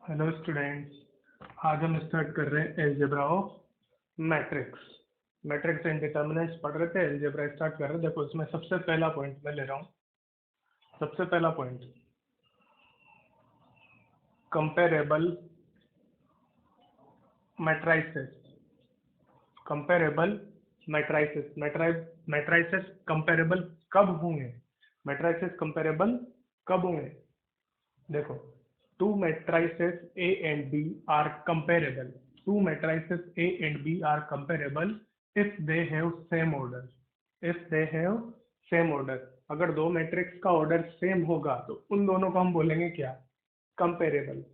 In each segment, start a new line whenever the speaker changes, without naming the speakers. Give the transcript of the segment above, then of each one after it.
Hello students. आज हम start कर रहे हैं algebra of matrix. Matrix and determinants पढ़ रहे थे, अलजेब्रा स्टार्ट कर रहे हैं। देखो इसमें सबसे पहला पॉइंट मैं ले रहा हूँ। सबसे पहला point comparable matrices. Comparable matrices. Matrices comparable कब होंगे? मैट्राइसेस कंपेरेबल कब होंगे? देखो, two matrices A and B are comparable. Two matrices A and B are comparable if they have same order. If they have same order. अगर दो matrix का order same होगा तो उन दोनों को हम बोलेंगे क्या? कंपेरेबल।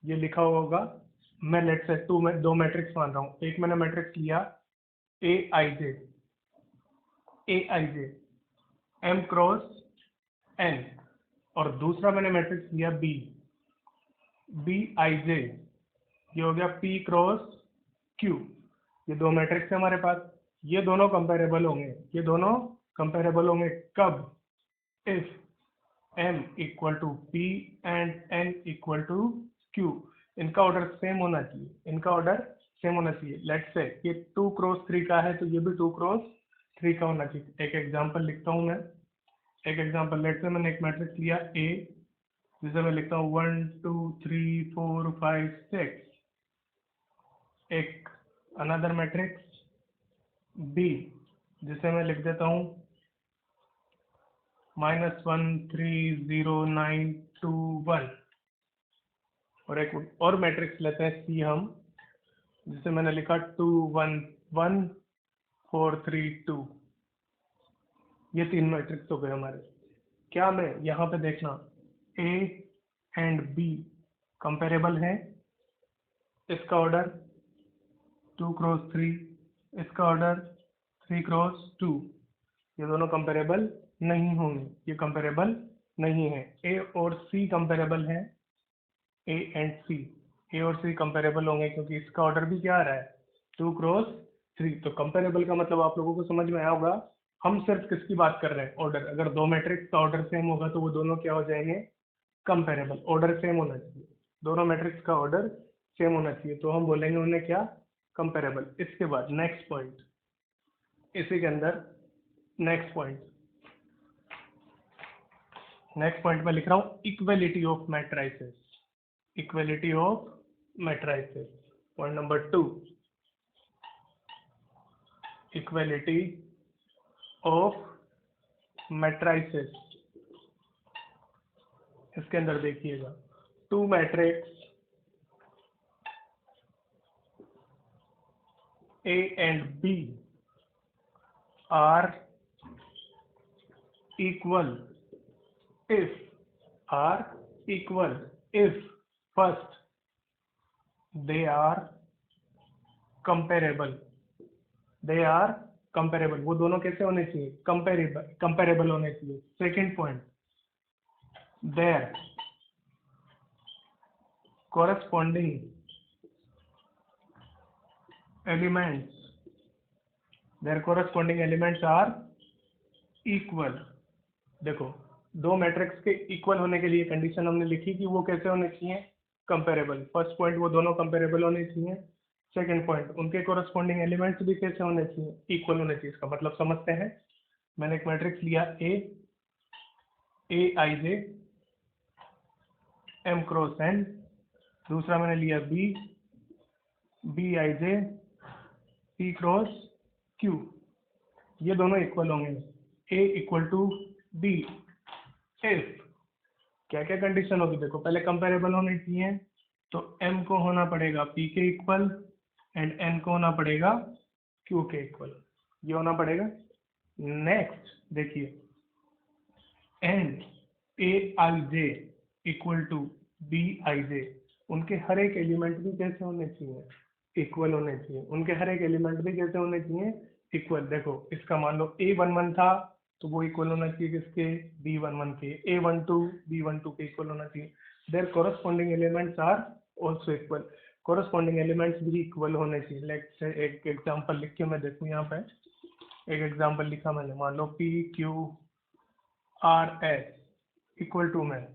ये लिखा हुआ होगा। मैं लेट से दो मैट्रिक्स मान रहा हूँ। एक मैंने मैट्रिक्स लिया A I J M cross N, और दूसरा मैंने मैट्रिक्स लिया बी आई जे, ये हो गया पी क्रॉस क्यू। ये दो मैट्रिक्स है हमारे पास। ये दोनों कंपेरेबल होंगे। ये दोनों कंपेरेबल होंगे कब? If M equal to P and N equal to Q. इनका ऑर्डर सेम होना चाहिए। इनका ऑर्डर सेम होना चाहिए। लेट्स से ये 2 क्रॉस 3 का है तो ये भी 2 क्रॉस 3 का होना चाहिए। एक एग्जांपल लिखता हूँ मैं। एक एग्जांपल, लेट्स से मैंने एक मैट्रिक्स लिया ए, जिसे मैं लिखता हूँ 1 2 3 4 5 6। एक अनदर मैट्रिक्स बी, जिसे मैं लिख देता हूँ -1 3 0 9 2 1। और एक और मैट्रिक्स लेते हैं सी हम, जिसे मैंने लिखा 2 1 1 4 3 2। ये 3 मैट्रिक्स हो गए हमारे। क्या मैं यहाँ पे देखना ए एंड बी कंपेरेबल है? इसका ऑर्डर 2 क्रॉस 3, इसका ऑर्डर 3 क्रॉस 2। ये दोनों कंपेरेबल नहीं होंगे। ये कंपेरेबल नहीं है। ए और सी कंपेरेबल है। ए एंड सी, ए और सी कंपेरेबल होंगे क्योंकि इसका ऑर्डर भी क्या आ रहा है? 2 क्रॉस 3। तो कंपेरेबल का मतलब आप लोगों को समझ में आया होगा। हम सिर्फ किसकी बात कर रहे हैं? ऑर्डर। अगर दो मैट्रिक्स का ऑर्डर सेम होगा तो वो दोनों क्या हो जाएंगे? कंपेरेबल। ऑर्डर सेम होना चाहिए। दोनों मैट्रिक्स का ऑर्डर सेम होना चाहिए तो हम बोलेंगे उन्हें क्या? कंपेरेबल। इसके बाद नेक्स्ट पॉइंट, इसी के अंदर नेक्स्ट पॉइंट में लिख रहा हूँ equality of matrices. Equality of matrices. Point number 2, equality of matrices. इसके अंदर देखिएगा, two matrix A and B are equal if first they are comparable। वो दोनों कैसे होने चाहिए? कंपेरेबल होने चाहिए। Second point, their corresponding elements are equal। देखो, दो मैट्रिक्स के इक्वल होने के लिए कंडीशन हमने लिखी कि वो कैसे होने चाहिए? कंपेरेबल। फर्स्ट पॉइंट, वो दोनों कंपेरेबल होने चाहिए। सेकंड पॉइंट, उनके कोरस्पॉन्डिंग एलिमेंट्स भी कैसे होने चाहिए? इक्वल होने चाहिए। इसका मतलब समझते हैं। मैंने एक मैट्रिक्स लिया A I J M cross N, दूसरा मैंने लिया B I J P cross Q. ये दोनों इक्वल होंगे। A equal to B if क्या क्या कंडीशन होगी? देखो, पहले कंपेरेबल होने चाहिए तो m को होना पड़ेगा p के इक्वल एंड n को होना पड़ेगा q के इक्वल। ये होना पड़ेगा। नेक्स्ट देखिए, and A I J equal to B I J, उनके हर एक एलिमेंट भी कैसे होने चाहिए? इक्वल होने चाहिए। उनके हर एक एलिमेंट भी कैसे होने चाहिए? इक्वल। देखो, इसका मान लो A11 था तो वो इक्वल होना चाहिए किसके? B11 के। A12 B12 के इक्वल होना चाहिए। Their corresponding elements are also equal. Corresponding elements भी इक्वल होने चाहिए। लेट्स से एक एग्जांपल लिख के मैं देखूँ यहाँ पे। एक एग्जांपल लिखा मैंने, मान लो P Q R S equal to में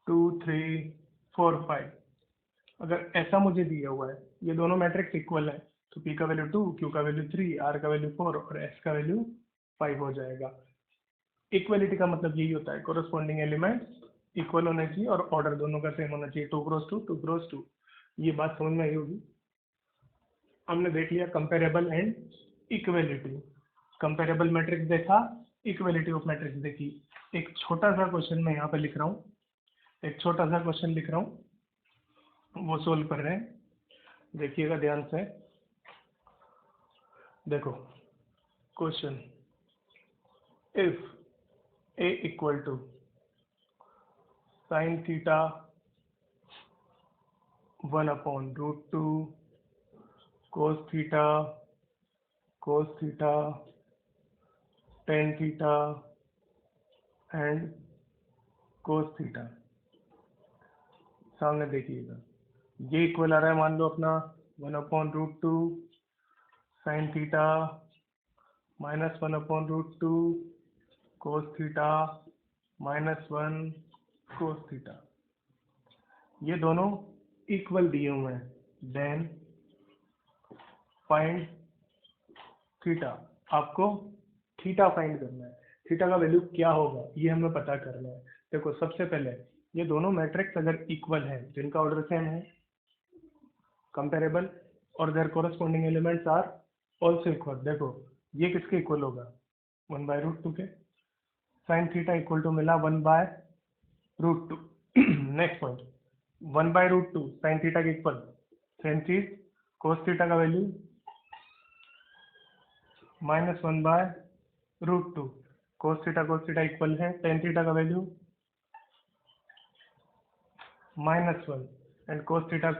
2 3 4 5। अगर ऐसा मुझे दिया हुआ है, ये दोनों मैट्रिक्स इक्वल है, तो P का वैल्यू 2, Q का वैल्यू 3, R का वैल्यू 4 और S का वैल्यू 5 हो जाएगा। इक्वलिटी का मतलब यही होता है, कोरस्पॉन्डिंग एलिमेंट्स इक्वल होने चाहिए और ऑर्डर दोनों का सेम होना चाहिए, 2 क्रॉस 2, 2 क्रॉस 2। ये बात समझ में आई होगी। हमने देख लिया comparable and equality. Comparable matrix देखा, इक्वलिटी ऑफ मैट्रिक्स देखी। एक छोटा सा क्वेश्चन मैं यहाँ पे लिख रहा हूँ, एक छोटा सा क्वेश्चन लिख रहा हूँ, वो सोल्व कर रहे हैं, देखिएगा ध्यान से। देखो question, if a equal to sine theta 1/√2 cos theta tan theta and cos theta. सामने देखिएगा, ये इक्वल आ रहा है मान लो अपना 1/√2 sine theta minus 1/√2 cos theta -1 cos theta. ये दोनों इक्वल दिए हुए हैं। देन फाइंड थीटा, आपको थीटा फाइंड करना है। थीटा का वैल्यू क्या होगा ये हमें पता करना है। देखो सबसे पहले ये दोनों मैट्रिक्स अगर इक्वल है, जिनका ऑर्डर सेम है, कंपेरेबल और their corresponding elements are also equal. देखो ये किसके इक्वल होगा, 1/√2 के। साइन थीटा इक्वल टू मिला 1/√2। नेक्स्ट पॉइंट, 1/√2 साइन थीटा के इक्वल, सेम चीज कोस थीटा का वैल्यू -1/√2 कोस थीटा इक्वल है टेन थीटा का वैल्यू -1 एंड कोस थीटा।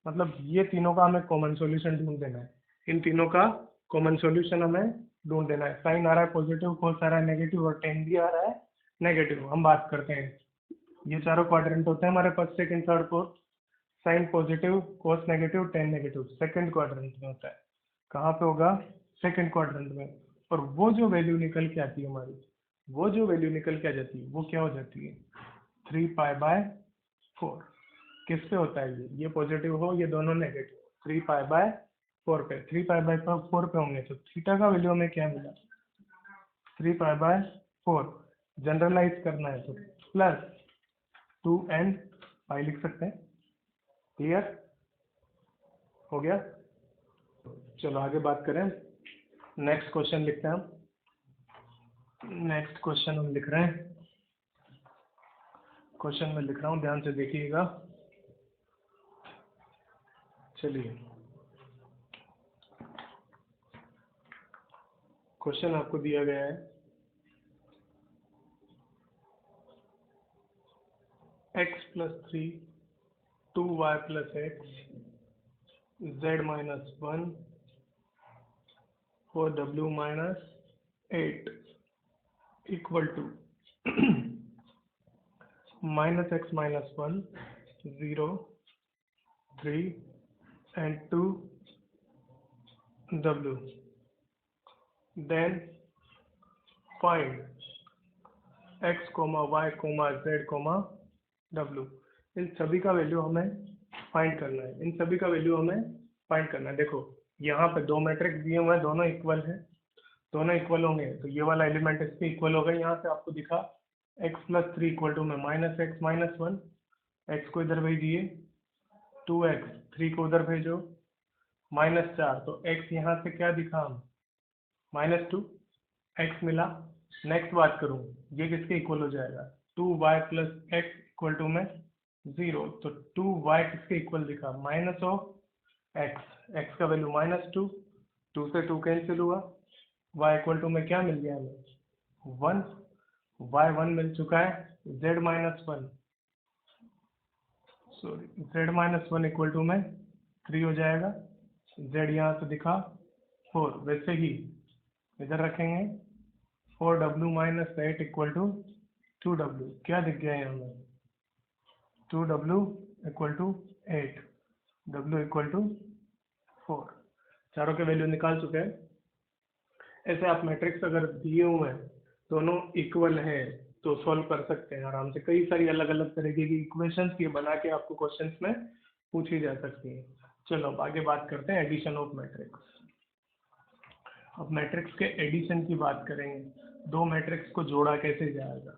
मतलब ये तीनों का हमें कॉमन सॉल्यूशन ढूंढ देना है। इन तीनों का कॉमन सॉल्यूशन हमें ढूंढ देना है। साइन आ रहा है पॉजिटिव, कोस आ रहा है नेगेटिव और टेन भी आ रहा है नेगेटिव। हम बात करते हैं, ये चारों क्वाड्रेंट होते हैं हमारे first second third fourth. Sine positive, cos negative, tan negative second quadrant में होता है। कहाँ पे होगा, सेकंड क्वाड्रेंट में। और वो जो वैल्यू निकल के आती है हमारी, वो जो वैल्यू निकल के आ जाती है वो क्या हो जाती है, 3π/4। किस पे होता है ये पॉजिटिव हो ये दोनों नेगेटिव, 3π/4 पे। 3π/4 पे होंगे तो थीटा का वैल्यू हमें क्या मिला, 3π/4। जनरलाइज करना है तो प्लस 2n π लिख सकते हैं। क्लियर हो गया। चलो आगे बात करें, नेक्स्ट क्वेश्चन लिखते हैं हम। नेक्स्ट क्वेश्चन हम लिख रहे हैं, क्वेश्चन में लिख रहा हूँ, ध्यान से देखिएगा। चलिए क्वेश्चन आपको दिया गया है, x+3 2y + x z-1 4w - 8 equal to -x - 1 0 3 and 2w। then find x, y, z, w। इन सभी का वैल्यू हमें फाइंड करना है, इन सभी का वैल्यू हमें फाइंड करना है। देखो यहाँ पे दो मैट्रिक्स दिए हुए हैं, दोनों इक्वल है, दोनों इक्वल होंगे तो ये वाला एलिमेंट इसके इक्वल होगा। यहाँ से आपको दिखा x+3 इक्वल टू में -x - 1, x को इधर भेजिए, 2x 3 को उधर भेजो, -4 तो x यहाँ से क्या दिखा हम, -2 x मिला। नेक्स्ट बात करूँ, ये किसके इक्वल हो जाएगा, 2y + x इक्वल टू में 0। तो 2y किसके इक्वल दिखा, -x, x का वैल्यू -2, 2 से 2 कैंसिल हुआ, y इक्वल टू में क्या मिल गया हमें, 1, y 1 मिल चुका है, z-1 sorry z-1 equal to में 3 हो जाएगा, z यहाँ से दिखा 4। वैसे ही इधर रखेंगे, 4w - 8 इक्वल टू 2w। क्या दिख गया है हमें, 2w equal to 8, w equal to 4। चारों के वैल्यू निकाल चुके हैं। ऐसे आप मैट्रिक्स अगर दिए हुए हैं, दोनों इक्वल हैं, तो सॉल्व कर सकते हैं आराम से। कई सारी अलग अलग तरीके की इक्वेशंस ये बना के आपको क्वेश्चंस में पूछी जा सकती है। चलो अब आगे बात करते हैं एडिशन ऑफ मैट्रिक्स। अब मैट्रिक्स के एडिशन की बात करेंगे, दो मैट्रिक्स को जोड़ा कैसे जाएगा,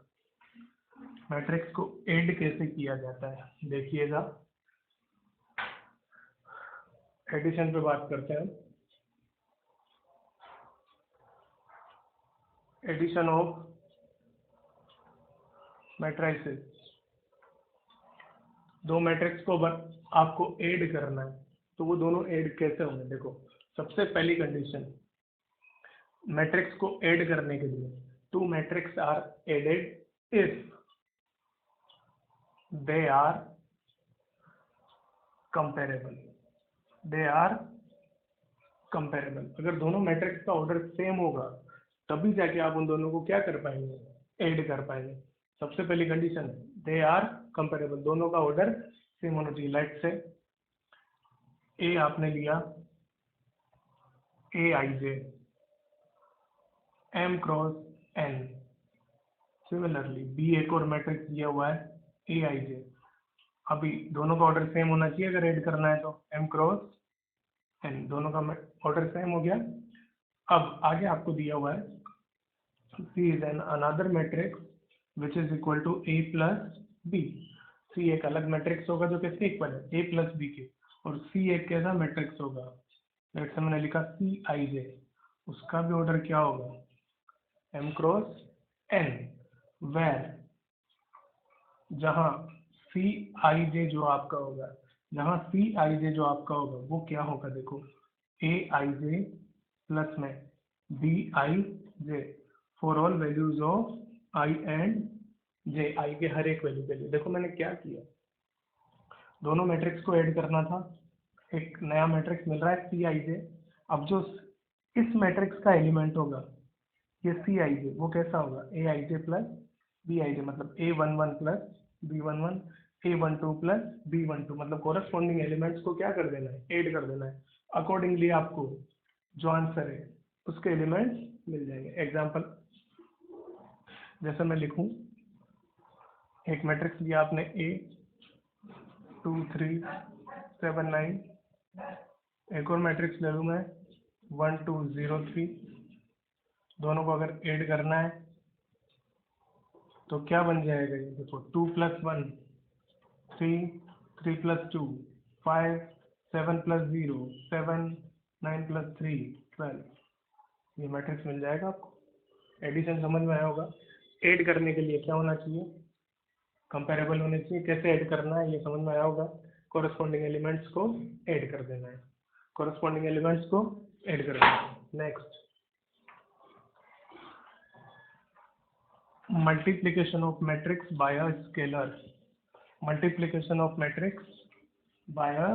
मैट्रिक्स को ऐड कैसे किया जाता है, देखिएगा। एडिशन पे बात करते हैं। एडिशन ऑफ मैट्रिसेस, दो मैट्रिक्स को आपको ऐड करना है, तो वो दोनों ऐड कैसे होंगे, देखो। सबसे पहली कंडीशन मैट्रिक्स को ऐड करने के लिए, two matrix are added if they are comparable, they are comparable. अगर दोनों मैट्रिक्स का ऑर्डर सेम होगा तभी जाके आप उन दोनों को क्या कर पाएंगे, ऐड कर पाएंगे। सबसे पहली कंडीशन है दे आर कंपेरेबल, दोनों का ऑर्डर सेम होना चाहिए। लाइक से ए आपने लिया A I J M cross N, similarly B एक और मैट्रिक्स दिया हुआ है ए आई जे। अभी दोनों का ऑर्डर सेम होना चाहिए अगर ऐड करना है तो, एम क्रॉस एन, दोनों का ऑर्डर सेम हो गया। अब आगे आपको दिया हुआ है C is an another matrix which is equal to A plus B. C एक अलग मैट्रिक्स होगा जो किसके इक्वल है, ए प्लस बी के, और सी एक कैसा मैट्रिक्स होगा, जैसे मैंने लिखा सी आई जे, उसका भी ऑर्डर क्या होगा, एम क्रॉस एन, वेर जहाँ सी आई जे जो आपका होगा, जहाँ सी आई जे जो आपका होगा वो क्या होगा, देखो ए आई जे प्लस में B I J for all values of I and J, I के हर एक वैल्यू के लिए। देखो मैंने क्या किया, दोनों मैट्रिक्स को ऐड करना था, एक नया मैट्रिक्स मिल रहा है सी आई जे। अब जो इस मैट्रिक्स का एलिमेंट होगा ये सी आई जे, वो कैसा होगा, ए I J plus B I J, मतलब A one one plus B one one, A one two plus B one two, मतलब कोरस्पॉन्डिंग एलिमेंट्स को क्या कर देना है, ऐड कर देना है। अकॉर्डिंगली आपको जो आंसर है उसके एलिमेंट्स मिल जाएंगे। एग्जाम्पल जैसे मैं लिखूं, एक मैट्रिक्स लिया आपने ए 2 3 7 9, एक और मैट्रिक्स ले लूँ मैं 1 2 0 3, दोनों को अगर ऐड करना है तो क्या बन जाएगा, ये देखो 2 + 1 3, 3 + 2 5, 7 + 0 7, 9 + 3 12, ये मैट्रिक्स मिल जाएगा आपको। एडिशन समझ में आया होगा। ऐड करने के लिए क्या होना चाहिए, कंपेरेबल होने चाहिए, कैसे ऐड करना है ये समझ में आया होगा। कोरस्पॉन्डिंग एलिमेंट्स को ऐड कर देना है, कोरस्पॉन्डिंग एलिमेंट्स को ऐड कर देना है। Next, multiplication of matrix by a scalar, multiplication of matrix by a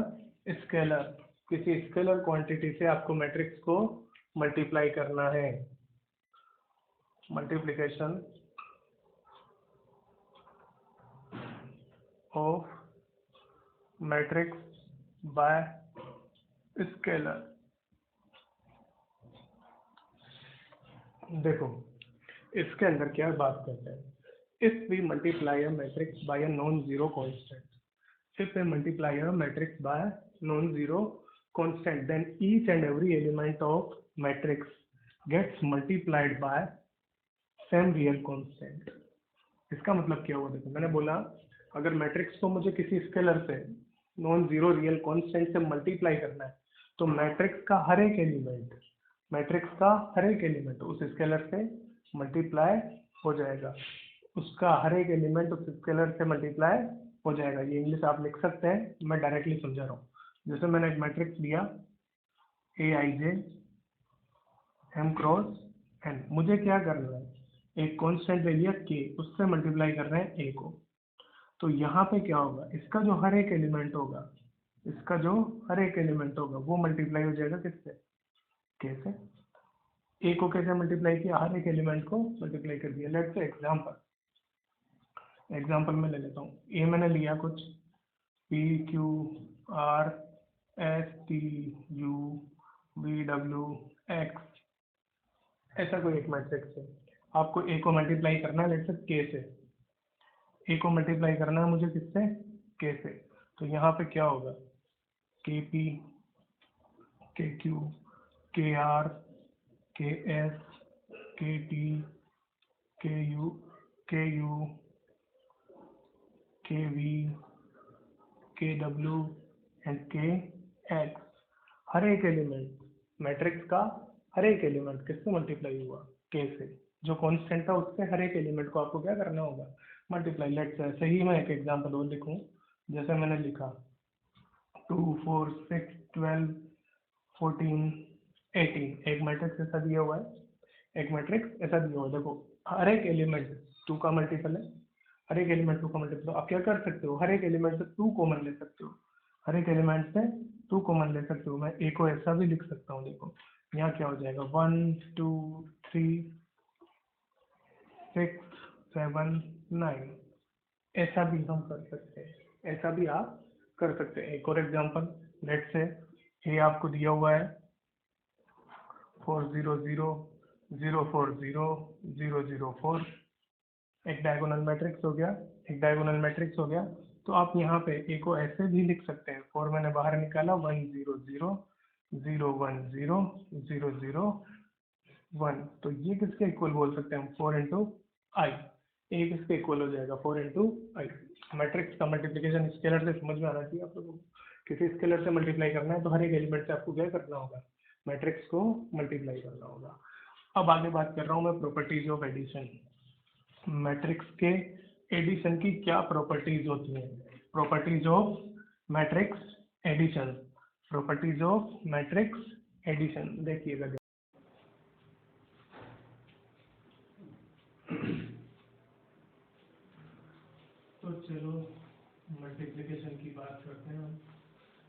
scalar, किसी स्केलर क्वांटिटी से आपको मैट्रिक्स को मल्टीप्लाई करना है। Multiplication of matrix by scalar. देखो इसके अंदर क्या बात करते हैं, if we multiply a matrix by a non zero constant, if we multiply a matrix by non-zero constant, then each and every element of matrix gets multiplied by same real constant। इसका मतलब क्या हुआ, देखो मैंने बोला अगर matrix को मुझे किसी स्केलर से नॉन जीरो रियल कांस्टेंट से मल्टीप्लाई करना है तो मैट्रिक्स का हर एक एलिमेंट, मैट्रिक्स का हर एक एलिमेंट उस स्केलर से मल्टीप्लाई हो जाएगा, उसका हर एक एलिमेंट उस स्केलर से मल्टीप्लाई हो जाएगा। ये इंग्लिश आप लिख सकते हैं, मैं डायरेक्टली समझा रहा हूँ। जैसे मैंने एक मैट्रिक्स लिया A I J M cross N, मुझे क्या करना है, एक कांस्टेंट ले लिया के, उससे मल्टीप्लाई कर रहे हैं ए को, तो यहाँ पे क्या होगा, इसका जो हर एक एलिमेंट होगा, इसका जो हर एक एलिमेंट होगा वो मल्टीप्लाई हो जाएगा किससे, के से। ए को कैसे मल्टीप्लाई किया, हर एक एलिमेंट को मल्टीप्लाई कर दिया। लेट्स से एग्जाम्पल में ले लेता हूँ, ए मैंने लिया कुछ P Q R S T U V W x, ऐसा कोई एक मैट्रिक्स है। आपको ए को मल्टीप्लाई करना है लेट्स से के से, ए को मल्टीप्लाई करना है मुझे किससे, के से, तो यहाँ पे क्या होगा, के पी, के क्यू, के आर, के एस, के टी, के यू, के वी, के डब्ल्यू एंड के एक्स। हर एक एलिमेंट मैट्रिक्स का, हर एक एलिमेंट किससे मल्टीप्लाई हुआ, के से। जो कांस्टेंट था उससे हर एक एलिमेंट को आपको क्या करना होगा, मल्टीप्लाई। लेट्स से ऐसे ही मैं एक एग्जांपल और लिखूं, जैसे मैंने लिखा 2 4 6 12 14 18। एक मैट्रिक्स ऐसा दिया हुआ है, एक मैट्रिक्स ऐसा दिया हुआ है। देखो हर एक एलिमेंट 2 का मल्टीपल है, हर एक एलिमेंट 2 का मल्टीपल। आप क्या कर सकते हो, हर एक एलिमेंट से 2 कॉमन ले सकते हो, हर एक एलिमेंट से 2 कॉमन ले सकते हो। मैं ए को ऐसा भी लिख सकता हूँ, देखो यहाँ क्या हो जाएगा 1 2 3 6 7 9। ऐसा भी हम कर सकते हैं, ऐसा भी आप कर सकते हैं। एक और एग्जांपल, लेट से ये आपको दिया हुआ है 4 0 0 0 4 0 0 0 4। एक डायगोनल मैट्रिक्स हो गया, एक डायगोनल मैट्रिक्स हो गया। तो आप यहाँ पे ए को ऐसे भी लिख सकते हैं, 4 मैंने बाहर निकाला 1 0 0 0 1 0 0 0 1। तो ये किसके इक्वल बोल सकते हैं हम, 4 इंटू आई। ए किसके इक्वल हो जाएगा, 4 इंटू आई। मैट्रिक्स का मल्टीप्लिकेशन स्केलर से समझ में आना चाहिए आप लोगों को। किसी स्केलर से मल्टीप्लाई करना है तो हर एक एलिमेंट से आपको क्या करना होगा, मैट्रिक्स को मल्टीप्लाई करना होगा। अब आगे बात कर रहा हूँ मैं प्रॉपर्टीज ऑफ एडिशन। मैट्रिक्स के एडिशन की क्या प्रॉपर्टीज होती हैं, properties of matrix addition, properties of matrix addition देखिएगा। तो चलो मल्टीप्लिकेशन की बात करते हैं हम,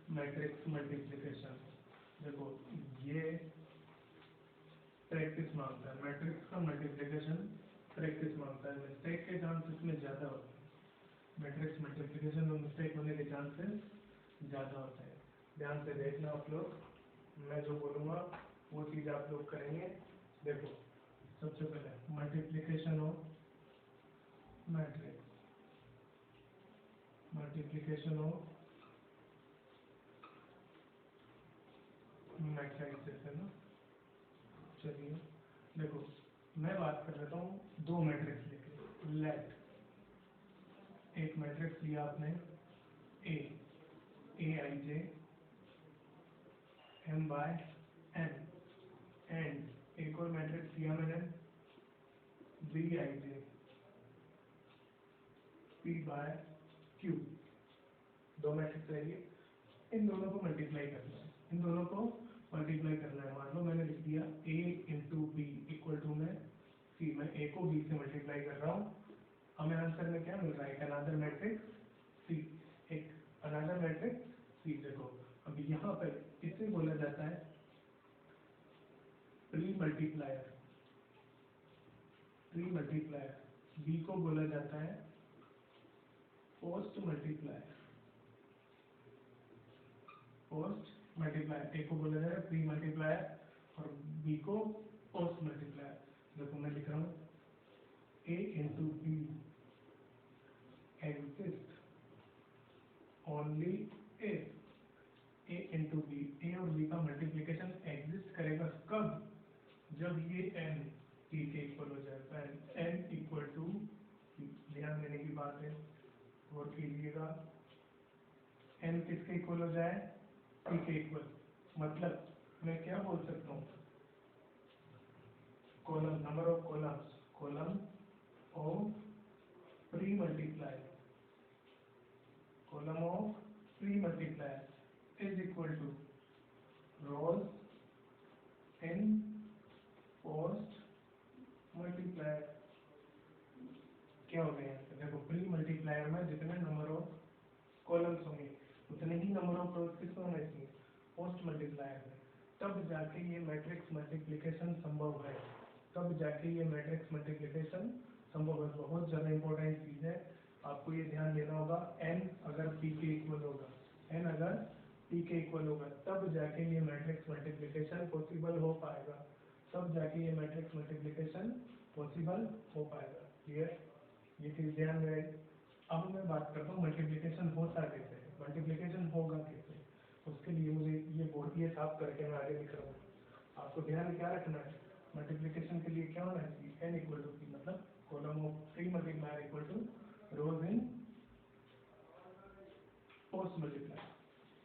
मैट्रिक्स मल्टीप्लिकेशन। देखो ये प्रैक्टिस मांगता है, मैट्रिक्स का मल्टीप्लिकेशन प्रैक्टिस मांगता है। मिस्टेक के चांस इसमें ज़्यादा होते हैं, मैट्रिक्स मल्टीप्लिकेशन में मिस्टेक होने के चांसेस ज़्यादा होते हैं। ध्यान से देखना आप लोग, मैं जो बोलूँगा वो चीज़ आप लोग करेंगे। देखो सबसे पहले multiplication of matrix, multiplication of matrix जैसे ना। चलिए देखो मैं बात कर लेता हूँ दो मैट्रिक्स लेके। लेट एक मैट्रिक्स लिया आपने A, A I J M by N, and एक और मैट्रिक्स लिया मैंने B I J P by Q. दो मैट्रिक्स रहेंगे, इन दोनों को मल्टीप्लाई करना है, इन दोनों को मल्टीप्लाई करना है। मान लो मैंने लिख दिया a into B equal to में सी। मैं a को b से मल्टीप्लाई कर रहा हूँ, हमें आंसर में क्या मिल रहा है, एक अनदर मैट्रिक्स सी, एक अनदर मैट्रिक्स सी। देखो अब यहाँ पर इसे बोला जाता है pre multiplier, pre multiplier. B को बोला जाता है post multiplier, post multiplier. A को बोला जाएगा प्री मल्टीप्लायर और बी को पोस्ट मल्टीप्लायर। देखो मैं लिख रहा हूँ a into B exist only if a into B, A और बी का मल्टीप्लिकेशन एग्जिस्ट करेगा कब, जब ये n p के इक्वल हो जाए। n इक्वल टू, ध्यान देने की बात है और कीजिएगा, n किसके इक्वल हो जाए, p के इक्वल। मतलब मैं क्या बोल सकता हूँ, column number of columns, column of pre multiplier, column of pre-multiplier is equal to rows in post multiplier। क्या हो गया, देखो प्री मल्टीप्लायर में जितने नंबर ऑफ कॉलम्स होंगे उतने ही नंबर ऑफ रोज किसमें होने चाहिए, पोस्ट मल्टीप्लायर में। तब जाके ये मैट्रिक्स मल्टीप्लिकेशन संभव है, तब जाके ये मैट्रिक्स मल्टीप्लिकेशन संभव है। बहुत ज़्यादा इंपॉर्टेंट चीज़ है, आपको ये ध्यान देना होगा। n अगर p के इक्वल होगा, n अगर p के इक्वल होगा तब जाके ये मैट्रिक्स मल्टीप्लिकेशन पॉसिबल हो पाएगा, तब जाके ये मैट्रिक्स मल्टीप्लिकेशन पॉसिबल हो पाएगा। क्लियर, ये चीज़ ध्यान में रहे। अब मैं बात करता हूँ मल्टीप्लिकेशन होता कैसे है, मल्टीप्लिकेशन होगा कैसे। उसके साफ करके मैं आगे लिख रहा हूँ। आपको ध्यान क्या रखना है, मल्टीप्लिकेशन के लिए क्या होना चाहिए, n इक्वल टू p, मतलब column of 3 multiplier equal to rows in post multiply.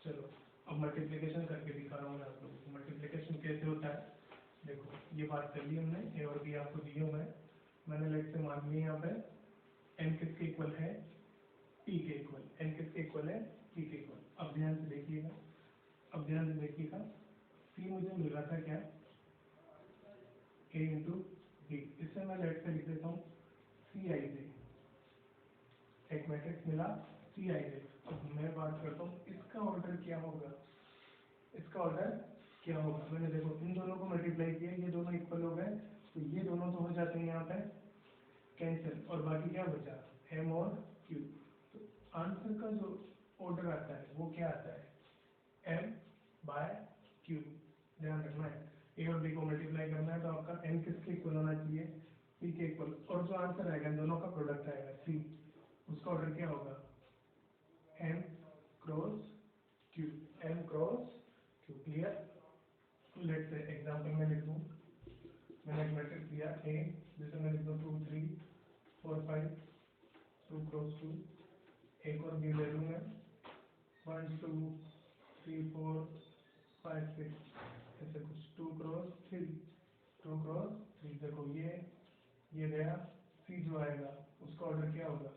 चलो अब मल्टीप्लिकेशन करके दिखा रहा हूँ मैं आप लोगों को मल्टीप्लिकेशन कैसे होता है। देखो ये बात कर ली हमने, ए और बी आपको दिए हुए हैं, मैंने लेट से मान लिया यहाँ पे n किसके इक्वल है, p के इक्वल, n किसके इक्वल है, p के इक्वल। अब ध्यान से देखिएगा, अब ध्यान से देखिएगा, c मुझे मिल रहा था क्या, a इंटू बी, इससे मैं लेट से लिख देता हूँ सी आई जे, एक मैट्रिक्स मिला सी आई जे। अब मैं बात करता हूँ इसका ऑर्डर क्या होगा, इसका ऑर्डर क्या होगा। मैंने देखो इन दोनों को मल्टीप्लाई किया, ये दोनों इक्वल हो गए, तो ये दोनों तो हो जाते हैं यहाँ पे कैंसिल, और बाकी क्या बचा, m और q। तो आंसर का जो ऑर्डर आता है वो क्या आता है, m बाय q। ध्यान रखना है, a और b को मल्टीप्लाई करना है तो आपका n किसके इक्वल होना चाहिए, p के इक्वल, और जो आंसर आएगा इन दोनों का प्रोडक्ट आएगा c, उसका ऑर्डर क्या होगा, m cross q, m cross q। Clear. Let से एग्जांपल में लिख दूं, मैंने एक मैट्रिक्स दिया a, जैसे मैं लिख दूं 2 3 4 5, 2 क्रॉस 2, एक और b ले लूं मैं 1 2 3 4 5 6, ऐसे कुछ 2 क्रॉस 3, 2 क्रॉस 3। देखो ये गया, c जो आएगा उसका ऑर्डर क्या होगा,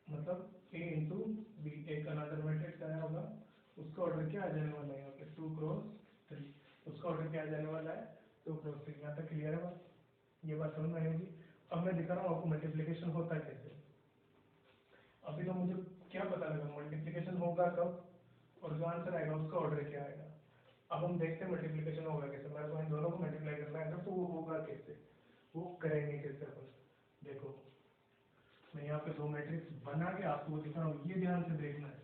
मतलब a इंटू बी, एक अनदर मैट्रिक्स आया होगा, उसका ऑर्डर क्या आ जाने वाला है यहाँ पे 2 क्रॉस 3, उसका ऑर्डर क्या आ जाने वाला है 2 क्रॉस 3। यहाँ तक क्लियर है बात, ये बात समझ में आएगी। अब मैं दिखा रहा हूँ आपको मल्टीप्लिकेशन होता है कैसे। अभी तो मुझे क्या पता लगा मल्टीप्लिकेशन होगा कब, और जो आंसर आएगा उसका ऑर्डर क्या आएगा। अब हम देखते हैं मल्टीप्लिकेशन होगा कैसे, मेरे को इन दोनों को मल्टीप्लाई करना है तो वो होगा कैसे, वो करेंगे कैसे अपन। देखो मैं यहाँ पे दो मैट्रिक्स बना के आपको दिखा रहा हूँ, ये ध्यान से देखना है,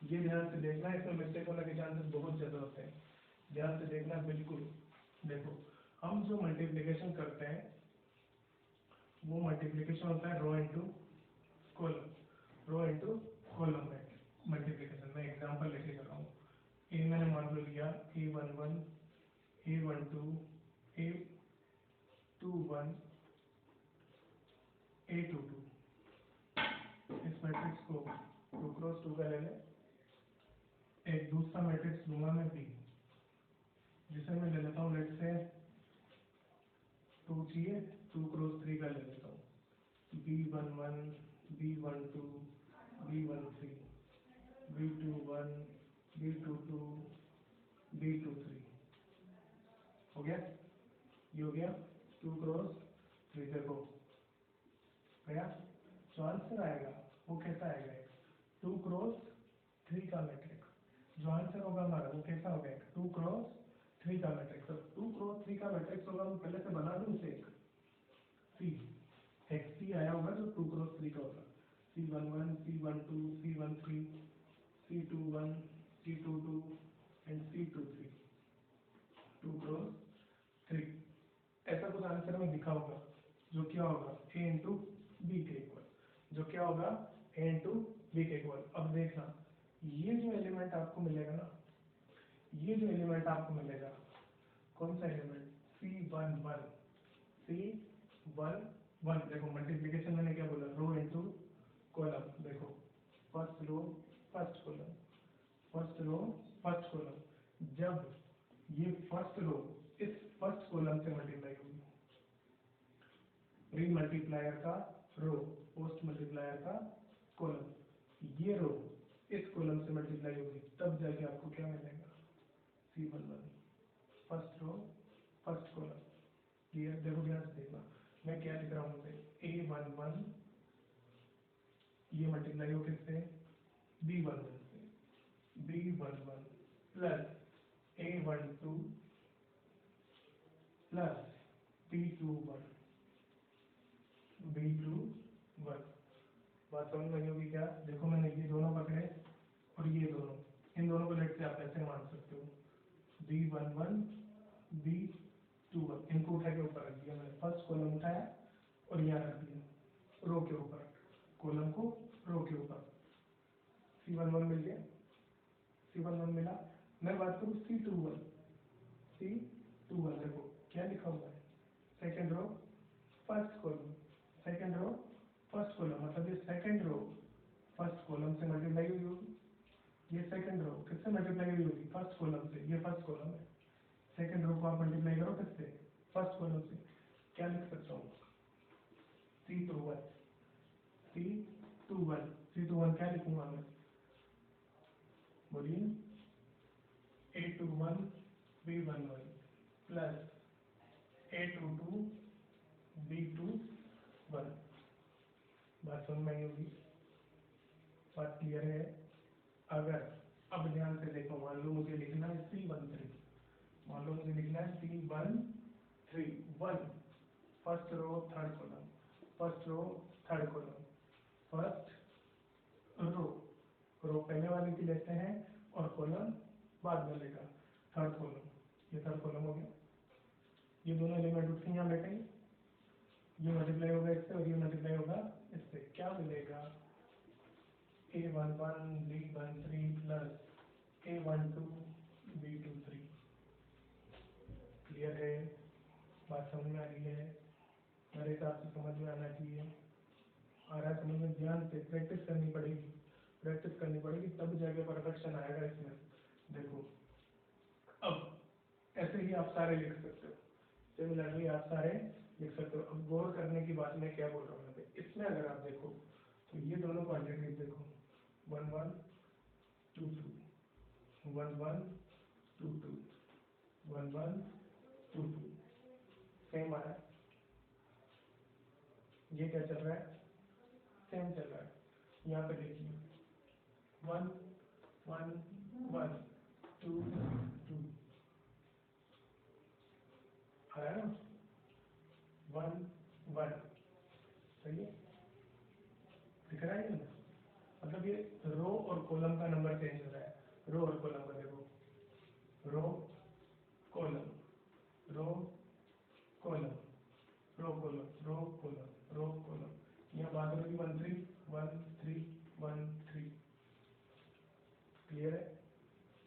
ये ध्यान से देखना है, इसमें मिस्टेक होने के चांसेस बहुत ज्यादा होते हैं, ध्यान से देखना बिल्कुल। देखो हम जो मल्टीप्लिकेशन करते हैं वो मल्टीप्लिकेशन होता है रो इंटू कॉलम, रो इंटू कॉलम में मल्टीप्लिकेशन। मैं एग्जांपल लेके कर रहा हूँ, ए मैंने मान लो लिया a11 a12 a21 a22, इस मैट्रिक्स को 2 क्रॉस 2 का ले लें। एक दूसरा मैट्रिक्स लूंगा मैं b, जिसे मैं ले लेता हूँ लेट से 2 चाहिए, 2 क्रॉस 3 का ले लेता हूँ, b11 b12 b13 b21 b22 b23, हो गया, ये हो गया 2 क्रॉस 3। देखो गया, जो आंसर आएगा वो कैसा आएगा, 2 क्रॉस 3 का मैट्रिक्स, जो आंसर होगा हमारा वो कैसा होगा, 2 क्रॉस 3 का मैट्रिक्स। अब 2 क्रॉस 3 का मैट्रिक्स होगा, मैं पहले से बना दूं उसे, एक सी आया होगा जो 2 क्रॉस 3 का होगा, c11 c12 c13 c21 c22 and c23, 2 cross 3। ऐसा कुछ आंसर में दिखा होगा जो क्या होगा a इंटू बी के इक्वल, जो क्या होगा a इंटू बी के इक्वल। अब देखना ये जो एलिमेंट आपको मिलेगा ना, ये जो एलिमेंट आपको मिलेगा, कौन सा एलिमेंट, c11 c11। देखो मल्टीप्लिकेशन मैंने क्या बोला, रो इंटू कॉलम। देखो first row first column, first row first column, जब ये फर्स्ट रो इस फर्स्ट कॉलम से मल्टीप्लाई होगी, प्री मल्टीप्लायर का रो पोस्ट मल्टीप्लायर का कॉलम, ये रो इस कॉलम से मल्टीप्लाई होगी, तब जाके आपको क्या मिलेगा, c11 first row first column. Clear. देखो ध्यान से देखना, मैं क्या लिख रहा हूँ, a11 ये मल्टीप्लाई हो किससे, b11 से, b11 plus a12 plus b21 b21। बात समझ में आई होगी क्या। देखो मैंने ये दोनों पकड़े और ये दोनों, इन दोनों को लेट से आप ऐसे मान सकते हो, b11 b21, इनको उठा के ऊपर रख दिया मैंने, फर्स्ट कॉलम उठाया और यहाँ रख दिया रो के ऊपर, कॉलम को रो के ऊपर, c11 मिल गया, c11 मिला। मैं बात करूँ C21, C21 देखो क्या लिखा हुआ है, second row first column, second row first column, मतलब ये सेकेंड रो फर्स्ट कॉलम से मल्टीप्लाई हुई होगी, ये सेकेंड रो किससे मल्टीप्लाई हुई होगी, फर्स्ट कॉलम से, ये फर्स्ट कॉलम है, सेकेंड रो को आप मल्टीप्लाई करो किससे, फर्स्ट कॉलम से, क्या लिख सकता हूँ, C21, C21, C21 क्या लिखूंगा मैं, बोलिए, A21 B11 plus A22 B21, बात समझ में आई होगी, बात क्लियर है। अगर अब ध्यान से देखो, मान लो मुझे लिखना है C13, मान लो मुझे लिखना है C13 1 first row third column, first row third column, first row पहले वाले की लेते हैं और कॉलम बाद वाले का, थर्ड कॉलम, ये थर्ड कॉलम हो गया, ये दोनों एलिमेंट उठ के यहाँ बैठेंगे, ये मल्टीप्लाई होगा इससे और ये मल्टीप्लाई होगा इससे, क्या मिलेगा, A11 B13 plus A12 B23, clear है, बात समझ में आ रही है, मेरे हिसाब से समझ में आना चाहिए, आ रहा है समझ में, ध्यान से प्रैक्टिस करनी पड़ेगी, प्रैक्टिस करनी पड़ेगी तब जाके परफेक्शन आएगा इसमें। देखो अब ऐसे ही आप सारे लिख सकते हो, सिमिलरली आप सारे लिख सकते हो। अब गौर करने की बात मैं क्या बोल रहा हूँ यहाँ पे, इसमें अगर आप देखो तो ये दोनों क्वांटिटीज देखो 1 1 2 2 1 1 2 2 1 1 2 2, सेम आ रहा है, ये क्या चल रहा है, सेम चल रहा है, यहाँ पे देखिए 1 1 1 2 2 आ रहा है ना, 1 1, सही है, दिख रहा है ना, मतलब ये रो और कॉलम का नंबर चेंज हो रहा है, रो और कॉलम का, देखो row column row column row column row column row column, यहाँ बात हो रही 1 3 1 3 1 3, क्लियर है।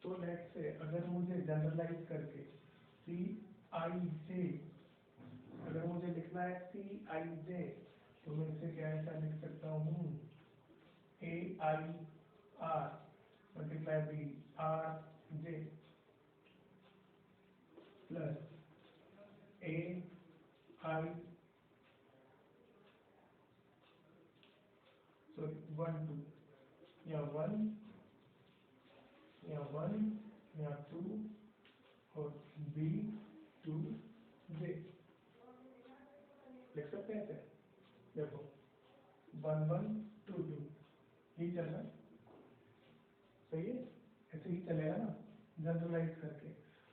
तो लेट से अगर मुझे जनरलाइज करके Cij, अगर मुझे लिखना है Cij, तो मैं इसे क्या ऐसा लिख सकता हूँ, AIR multiply BRJ plus AI, sorry 1 2, या 1 या 1 या 2 और B2J लिख सकते हैं ऐसे, देखो 1 1 2 2, यही चल रहा है, सही है, ऐसे ही चलेगा ना जनरलाइज करके।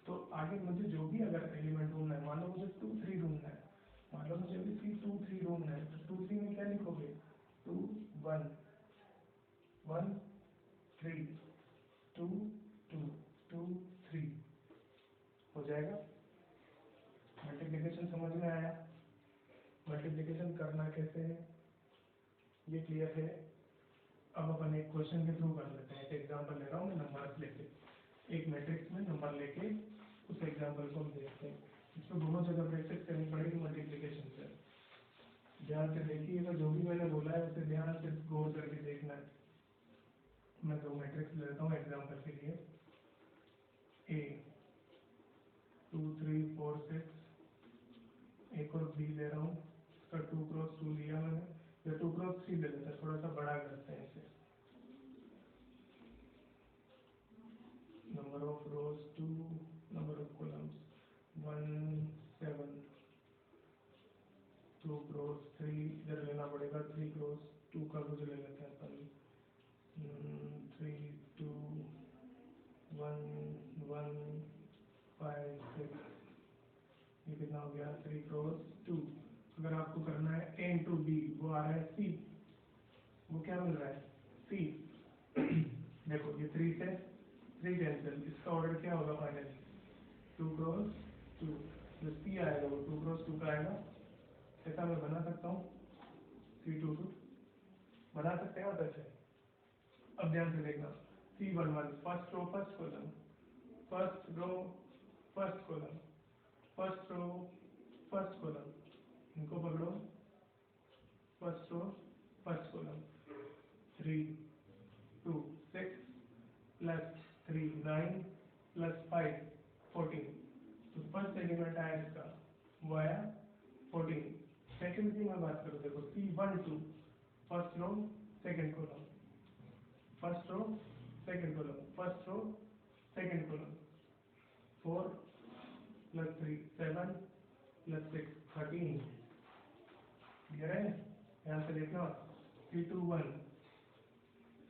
तो आगे मुझे जो भी अगर एलिमेंट ढूंढना है, मान लो मुझे 2 3 ढूंढना है, मान लो मुझे अभी C2 3 ढूंढना है, तो 2 3 में क्या लिखोगे, 2 1 1 3 2 2 2 3 हो जाएगा। मल्टीप्लिकेशन समझ में आया, मल्टीप्लिकेशन करना कैसे है ये क्लियर है। अब अपन एक क्वेश्चन के थ्रू कर लेते हैं, एक एग्जांपल ले रहा हूँ मैं, नंबर लेके, एक मैट्रिक्स में नंबर लेके उस एग्जांपल को हम देखते हैं। इसमें दोनों जगह प्रैक्टिस करनी पड़ेगी मल्टीप्लिकेशन से, ध्यान से देखिएगा, जो भी मैंने बोला है उसे ध्यान से गौर करके देखना है। मैं दो मैट्रिक्स ले लेता हूँ एग्जांपल के लिए, A 2 3 4 6, एक और B ले रहा हूँ, इसका 2 क्रॉस 2 लिया मैंने, या 2 क्रॉस 3 ले लेते हैं, थोड़ा सा बड़ा करते हैं इसे, number of rose 2, number of columns 1 7, 2 cross 3 इधर लेना पड़ेगा, 3 क्रॉस 2 का कुछ ले लेते हैं अपन, 3 2 1 1 5 6, ये कितना हो गया, 3 क्रॉस 2। अगर आपको करना है A इंटू B, वो आ रहा है C, वो क्या मिल रहा है C देखो ये 3 से 3 कैंसिल, इसका ऑर्डर क्या होगा फाइनली, 2 क्रॉस 2, जो C आएगा वो 2 क्रॉस 2 का आएगा, ऐसा मैं बना सकता हूँ, C22 बना सकते हैं आप ऐसे। अब ध्यान से देखना, C11 first row first column, first row first column, first row first column, इनको पकड़ो, first row first column, 3 2 6 plus 3 9 plus 5 14। तो फर्स्ट एलिमेंट आया इसका, वो आया 14। सेकंड की मैं बात करूँ, देखो C12 first row second column, first row second column, first row second column, 4 plus 3 7 plus 6 13। Clear है? ध्यान से देखना, C21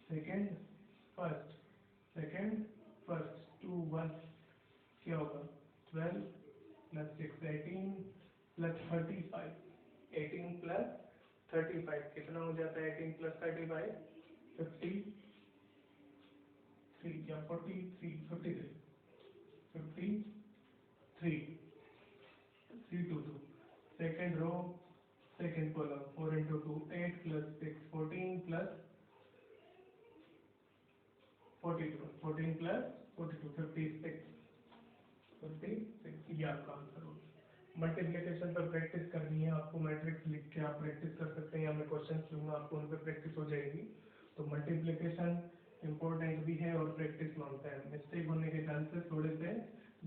second first second first 2 1, क्या होगा 12 प्लस 6 18 प्लस 35, 18 प्लस 35 कितना हो जाता है? 18 प्लस 35 53 या 43 53 C22 second row second column, 4 into 2 8 plus 6 14 plus 42 14 plus 42 56 56। ये आपका आंसर होगा। मल्टीप्लिकेशन पर प्रैक्टिस करनी है आपको, मैट्रिक्स लिख के आप प्रैक्टिस कर सकते हैं, या मैं क्वेश्चन लूंगा आपको, उन पर प्रैक्टिस हो जाएगी। तो मल्टीप्लिकेशन इम्पोर्टेंट भी है और प्रैक्टिस मांगता है, मिस्टेक होने के चांसेस थोड़े से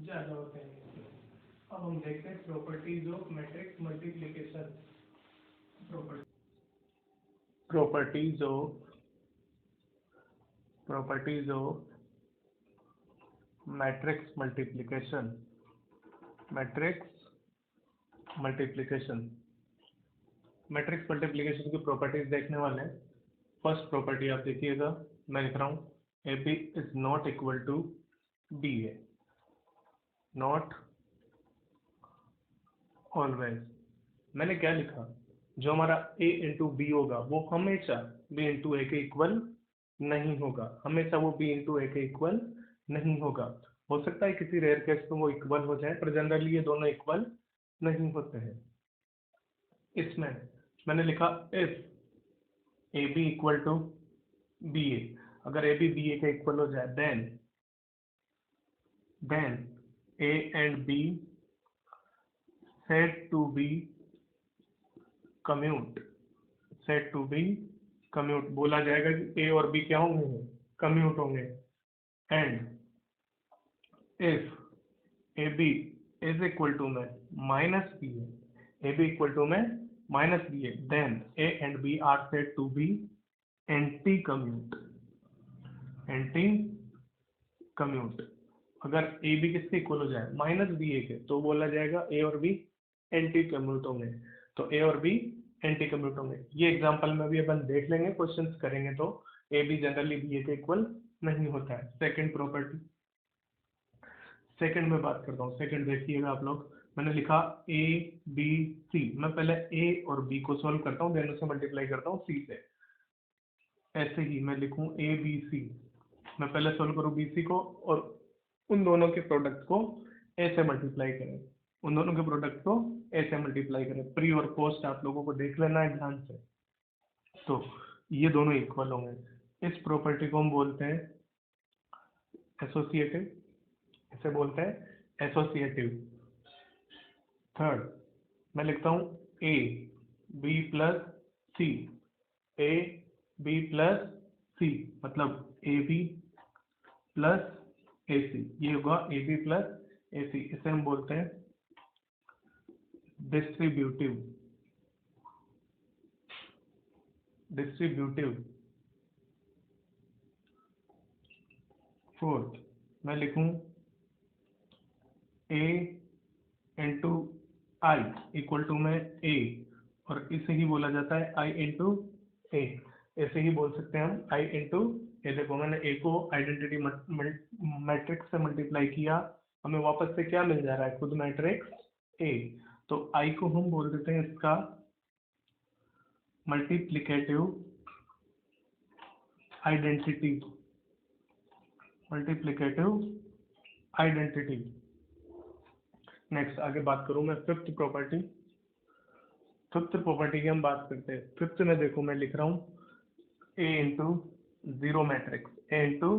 ज़्यादा होते हैं। अब हम देखते हैं properties of matrix multiplication. Properties of matrix multiplication. Matrix multiplication की प्रॉपर्टीज देखने वाले हैं। फर्स्ट प्रॉपर्टी आप देखिएगा, मैं लिख रहा हूँ A B is not equal to B A, not always. मैंने क्या लिखा, जो हमारा a इंटू बी होगा वो हमेशा b इंटू ए के इक्वल नहीं होगा, हमेशा वो b इंटू ए के इक्वल नहीं होगा। हो सकता है किसी रेयर केस में वो इक्वल हो जाए, पर जनरली ये दोनों इक्वल नहीं होते हैं। इसमें मैंने लिखा if A B equal to B A, अगर ए बी बी ए के इक्वल हो जाए then A and B said to be commute, said to be commute, बोला जाएगा कि ए और बी क्या होंगे? कम्यूट होंगे। And if A B is equal to में माइनस बी है, ए बी इक्वल टू में माइनस बी है, then A and B are said to be anti commute, anti commute. अगर ए बी किसके equal हो जाए? Minus B A के, तो बोला जाएगा ए और बी एंटी कम्यूट होंगे। तो ए और बी एंटी कम्यूट होंगे। ये एग्जांपल में भी अपन देख लेंगे, क्वेश्चंस करेंगे तो A be generally B A के इक्वल नहीं होता है। सेकंड प्रॉपर्टी, सेकंड में बात करता हूँ। सेकंड देखिएगा आप लोग, मैंने लिखा ए बी सी, मैं पहले ए और बी को सॉल्व करता हूँ, देन उसे मल्टीप्लाई करता हूँ सी से। ऐसे ही मैं लिखूँ ए बी सी, मैं पहले सॉल्व करूँ बी सी को और उन दोनों के प्रोडक्ट को ए से मल्टीप्लाई करें, उन दोनों के प्रोडक्ट को ए से मल्टीप्लाई करें। प्री और पोस्ट आप लोगों को देख लेना है ध्यान से। तो ये दोनों इक्वल होंगे। इस प्रॉपर्टी को हम बोलते हैं एसोसिएटिव, इसे बोलते हैं एसोसिएटिव। थर्ड मैं लिखता हूँ A B plus C, A B plus C मतलब ए बी प्लस ए सी, ये होगा ए बी प्लस ए सी। इसे हम बोलते हैं डिस्ट्रीब्यूटिव, डिस्ट्रीब्यूटिव। फोर्थ मैं लिखूं ए इंटू आई इक्वल टू में ए, और इसे ही बोला जाता है आई इंटू ए। ऐसे ही बोल सकते हैं हम आई इंटू ए। देखो मैंने ए को आइडेंटिटी मैट्रिक्स से मल्टीप्लाई किया, हमें वापस से क्या मिल जा रहा है? खुद मैट्रिक्स ए। तो आई को हम बोल देते हैं इसका multiplicative identity, multiplicative identity. Next आगे बात करूं मैं फिफ्थ प्रॉपर्टी। फिफ्थ प्रॉपर्टी की हम बात करते हैं। फिफ्थ में देखो मैं लिख रहा हूं ए इंटू जीरो मैट्रिक्स, ए इंटू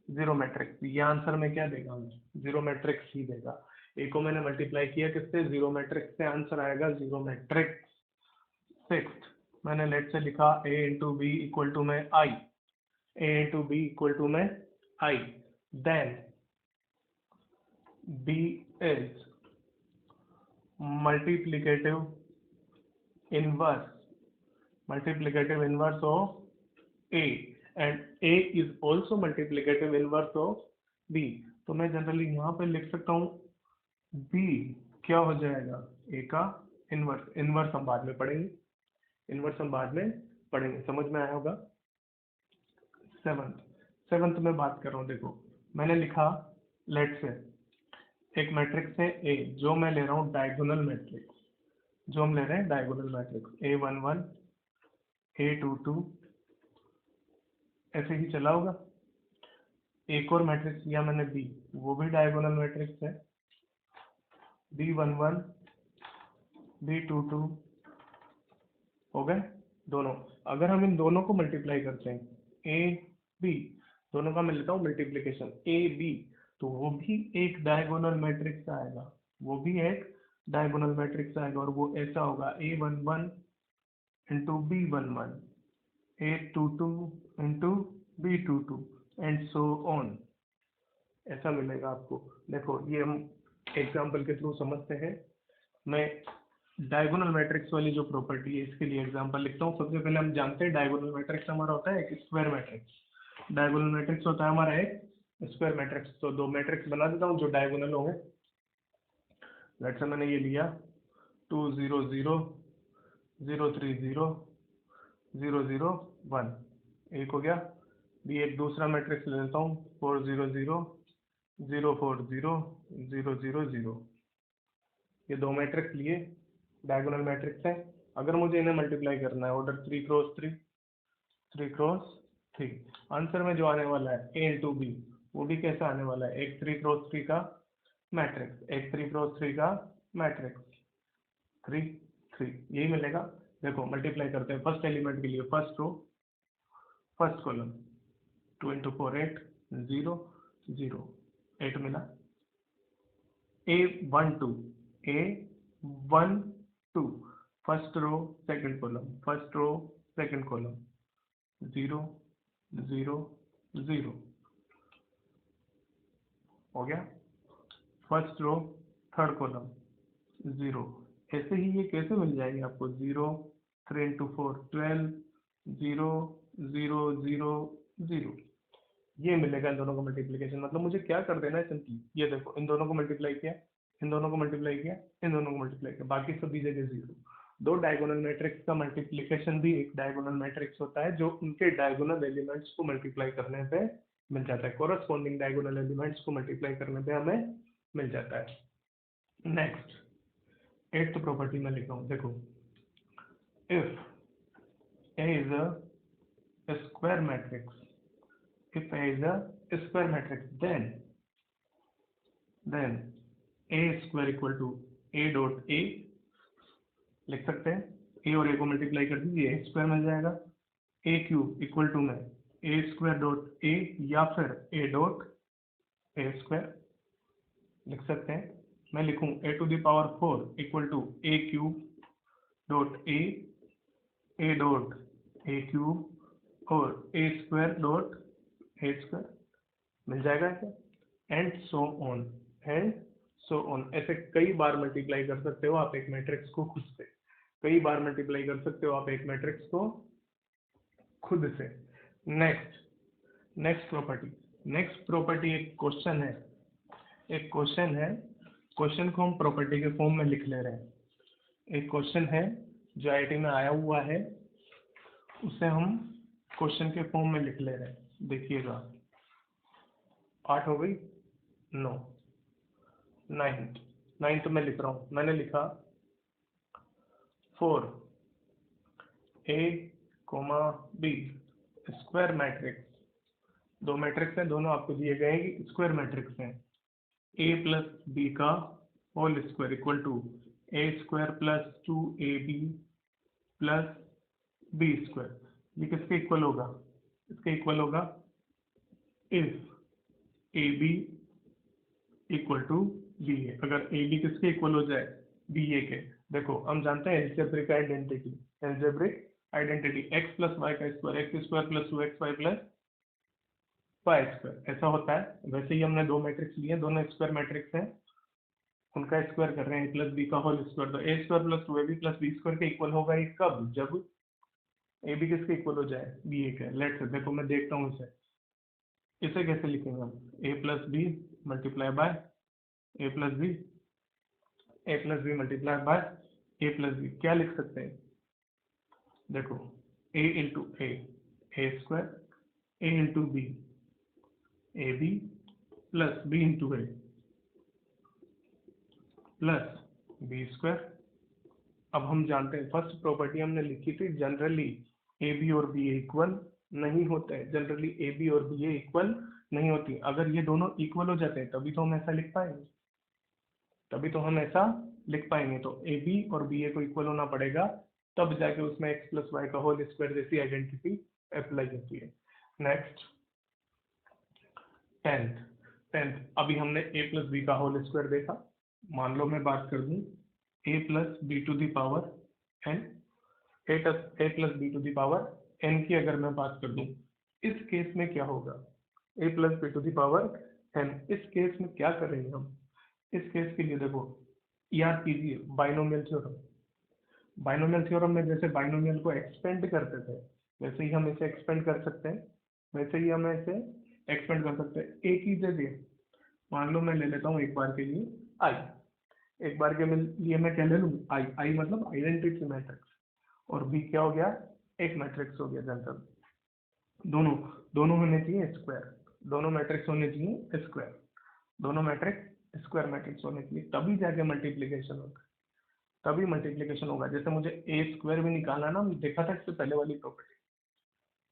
जीरो मैट्रिक्स, ये आंसर में क्या देगा हमें? जीरो मैट्रिक्स ही देगा। ए को मैंने मल्टीप्लाई किया किससे? जीरो मैट्रिक्स से, आंसर आएगा जीरो मैट्रिक्स। सिक्स्थ मैंने लेट से लिखा A into B equal to में I, A into B equal to में I, then B is multiplicative inverse of A and A is also multiplicative inverse of B। तो मैं generally यहाँ पे लिख सकता हूँ B क्या हो जाएगा? A का इनवर्स। इनवर्स हम बाद में पढ़ेंगे, इनवर्स हम बाद में पढ़ेंगे, समझ में आया होगा। सेवंथ में बात कर रहा हूँ, देखो मैंने लिखा लेट से एक मैट्रिक्स है A, जो मैं ले रहा हूँ डायगोनल मैट्रिक्स, जो हम ले रहे हैं डायगोनल मैट्रिक्स A11 A22 ऐसे ही चला होगा। एक और मैट्रिक्स लिया मैंने B, वो भी डायगोनल मैट्रिक्स है B11 B22 हो गए दोनों। अगर हम इन दोनों को मल्टीप्लाई करते हैं A B, दोनों का मैं लेता हूँ मल्टीप्लिकेशन A B, तो वो भी एक डायगोनल मैट्रिक्स आएगा, वो भी एक डायगोनल मैट्रिक्स आएगा, और वो ऐसा होगा A11 into B11 A22 into B22 and so on, ऐसा मिलेगा आपको। देखो ये हम एग्जाम्पल के थ्रू समझते हैं। मैं डायगोनल मैट्रिक्स वाली जो प्रॉपर्टी है इसके लिए एग्जांपल लिखता हूँ। सबसे पहले हम जानते हैं डायगोनल मैट्रिक्स हमारा होता है एक स्क्वायर मैट्रिक्स। डायगोनल मैट्रिक्स होता है हमारा एक स्क्वायर मैट्रिक्स। तो दो मैट्रिक्स बना देता हूँ जो डायगोनल होंगे। लेट्स से मैंने ये लिया 2 0 0 0 3 0 0 0 1, एक हो गया। भी एक दूसरा मैट्रिक्स ले लेता हूँ 4 0 0 0 4 0 0 0 0। ये दो मैट्रिक्स लिए, डायगोनल मैट्रिक्स है। अगर मुझे इन्हें मल्टीप्लाई करना है ऑर्डर 3 क्रॉस 3 3 क्रॉस 3, आंसर में जो आने वाला है ए इंटू बी, वो भी कैसा आने वाला है? एक 3 क्रॉस 3 का मैट्रिक्स, एक 3 क्रॉस 3 का मैट्रिक्स 3 3, यही मिलेगा। देखो मल्टीप्लाई करते हैं फर्स्ट एलिमेंट के लिए, first row first column 2 into 4 8 0 0 8 मिला। A12 A12 first row second column, first row second column 0 0 0 हो गया। First row third column 0। ऐसे ही ये कैसे मिल जाएंगे आपको? 0 3 इंटू 4 12 0 0 0 0, ये मिलेगा इन दोनों का मल्टीप्लिकेशन। मतलब मुझे क्या कर देना है सिंपली, ये देखो इन दोनों को मल्टीप्लाई किया, इन दोनों को मल्टीप्लाई किया, इन दोनों को मल्टीप्लाई किया, बाकी सभी जगह 0। दो डायगोनल मैट्रिक्स का मल्टीप्लिकेशन भी एक डायगोनल मैट्रिक्स होता है जो उनके डायगोनल एलिमेंट्स को मल्टीप्लाई करने पे मिल जाता है, कोरस्पॉन्डिंग डायगोनल एलिमेंट्स को मल्टीप्लाई करने पे हमें मिल जाता है। नेक्स्ट एट्थ प्रॉपर्टी में लिखा हूँ, देखो if A is a square matrix, if A is a square matrix, then A square equal to A dot A, लिख सकते हैं A और A को मल्टीप्लाई कर दीजिए A स्क्वायर मिल जाएगा। A क्यूब इक्वल टू में A स्क्वायर डॉट A या फिर A डॉट A स्क्वायर लिख सकते हैं। मैं लिखूं A to the power 4 equal to A cube dot A dot A cube और A square dot A square मिल जाएगा ऐसे, and so on and so on. ऐसे कई बार मल्टीप्लाई कर सकते हो आप एक मैट्रिक्स को खुद से, कई बार मल्टीप्लाई कर सकते हो आप एक मैट्रिक्स को खुद से। नेक्स्ट प्रॉपर्टी एक क्वेश्चन है, एक क्वेश्चन है, क्वेश्चन को हम प्रॉपर्टी के फॉर्म में लिख ले रहे हैं। एक क्वेश्चन है जो आईआईटी में आया हुआ है, उसे हम क्वेश्चन के फॉर्म में लिख ले रहे हैं। देखिएगा 8 हो गई, 9 नाइन्थ में लिख रहा हूँ। मैंने लिखा 4 A, B स्क्वायर मैट्रिक्स, दो मैट्रिक्स हैं, दोनों आपको दिए गए हैं स्क्वायर मैट्रिक्स हैं। A प्लस बी का whole square equal to A square plus 2AB plus B square. ये किसके इक्वल होगा? इसके इक्वल होगा if A B equal to B A. अगर ए बी किसके इक्वल हो जाए, बी ए के। देखो हम जानते हैं algebraic identity, algebraic identity X plus Y का square X square plus two X Y plus Y square, ऐसा होता है। वैसे ही हमने दो मैट्रिक्स लिए, दोनों स्क्वायर मैट्रिक्स हैं, उनका स्क्वायर कर रहे हैं, प्लस बी का होल स्क्वायर। तो A square plus two A B plus B square के इक्वल होगा ये कब, जब ए बी किसके इक्वल हो जाए, बी ए के। लेट्स देखो मैं देखता हूँ इसे, इसे कैसे लिखेंगे हम, a plus b multiply by a plus b, a plus b multiply by a plus b. क्या लिख सकते हैं, देखो a into a square, a into B A B plus b into a plus B square. अब हम जानते हैं first property हमने लिखी थी, जनरली ए बी और बी इक्वल नहीं होते हैं, जनरली ए बी और बी इक्वल नहीं होती। अगर ये दोनों इक्वल हो जाते हैं तभी तो हम ऐसा लिख पाएंगे, तभी तो हम ऐसा लिख पाएंगे। तो ए बी और बी ए को इक्वल होना पड़ेगा, तब जाके उसमें एक्स प्लस वाई का होल स्क्वायर जैसी आइडेंटिटी अप्लाई होती है। नेक्स्ट टेंथ, अभी हमने ए प्लस बी का होल स्क्वायर देखा। मान लो मैं बात कर दूं a plus b to the power n, a plus b to the power n की अगर मैं बात कर दूं, इस केस में क्या होगा, a plus b to the power n. इस केस में क्या करेंगे हम, इस केस के लिए देखो याद कीजिए बाइनोमियल थ्योरम। बाइनोमियल थ्योरम में जैसे बाइनोमियल को एक्सपेंड करते थे, वैसे ही हम इसे एक्सपेंड कर सकते हैं, वैसे ही हम इसे एक्सपेंड कर सकते हैं। ए की जगह मान लो मैं ले लेता हूँ एक बार के लिए आई, एक बार के लिए मैं क्या ले लूँ, आई। आई मतलब आइडेंटिटी मैट्रिक्स, और बी क्या हो गया, एक मैट्रिक्स हो गया जनरल। दोनों दोनों होने चाहिए स्क्वायर, दोनों मैट्रिक्स होने चाहिए स्क्वायर, दोनों मैट्रिक्स स्क्वायर मैट्रिक्स होने चाहिए, तभी जाके मल्टीप्लीकेशन होगा, तभी मल्टीप्लीकेशन होगा। जैसे मुझे ए स्क्वायर भी निकालना ना, देखा था इससे पहले वाली प्रॉपर्टी,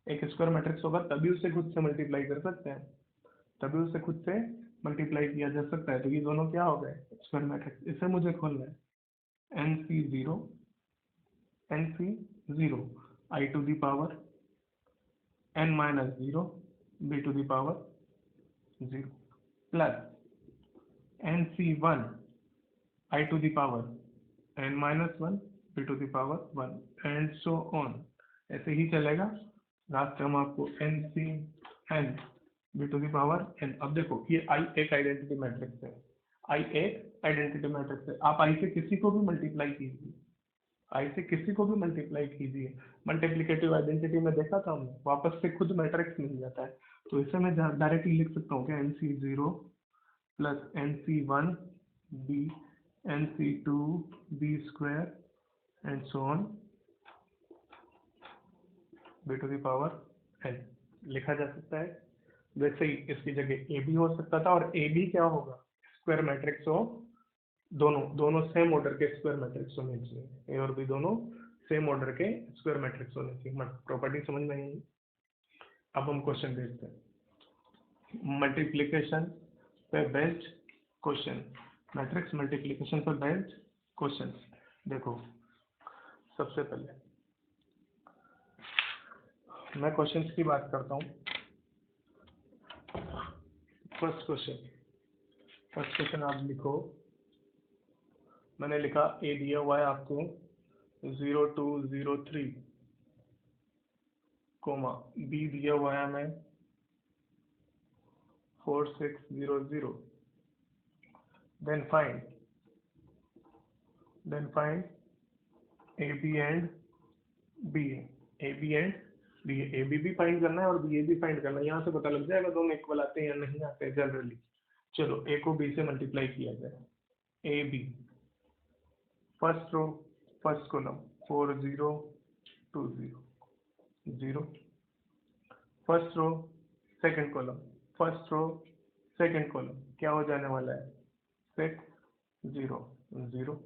एक स्क्वायर मैट्रिक्स होगा तभी उसे खुद से मल्टीप्लाई कर सकते हैं, तभी उसे खुद से मल्टीप्लाई किया जा सकता है। तो ये दोनों क्या हो गए, स्क्वायर मैट्रिक्स। इसे मुझे खोलना है N C zero, N C zero I to the power N minus zero B to the power zero plus N C one I to the power N minus one B to the power one and so on, ऐसे ही चलेगा। Last term आपको N C N B to the power N. अब देखो ये आई एक identity matrix है, आई एक आइडेंटिटी मैट्रिक्स है। आप आई से किसी को भी मल्टीप्लाई कीजिए, आई से किसी को भी मल्टीप्लाई कीजिए, मल्टीप्लिकेटिव आइडेंटिटी में देखा था हमने, वापस से खुद मैट्रिक्स मिल जाता है। तो इसे मैं डायरेक्टली लिख सकता हूँ क्या, N C zero plus N C one B N C two B square and so on B to the power N लिखा जा सकता है। वैसे ही इसकी जगह ए बी हो सकता था, और ए बी क्या होगा, स्क्वायर मैट्रिक्स हो, दोनों दोनों सेम ऑर्डर के स्क्वायर मैट्रिक्स होने चाहिए, ए और बी दोनों सेम ऑर्डर के स्क्वायर मैट्रिक्स होने चाहिए। प्रॉपर्टी समझ में आई। अब हम क्वेश्चन देखते हैं, मल्टीप्लिकेशन पे बेस्ड क्वेश्चन, मैट्रिक्स मल्टीप्लिकेशन पे बेस्ड क्वेश्चन। देखो सबसे पहले मैं क्वेश्चंस की बात करता हूँ। फर्स्ट क्वेश्चन आप लिखो, मैंने लिखा ए दिया हुआ है आपको 0203, कोमा बी दिया हुआ है हमें 4600, then find A B and B A B and B A B भी फाइंड करना है और बी ए भी फाइंड करना है। यहाँ से पता लग जाएगा दोनों इक्वल आते हैं या नहीं आते हैं जनरली। चलो ए को बी से मल्टीप्लाई किया जाए, A B first row first column 4020 0, first row second column, first row second column क्या हो जाने वाला है 6 0 0,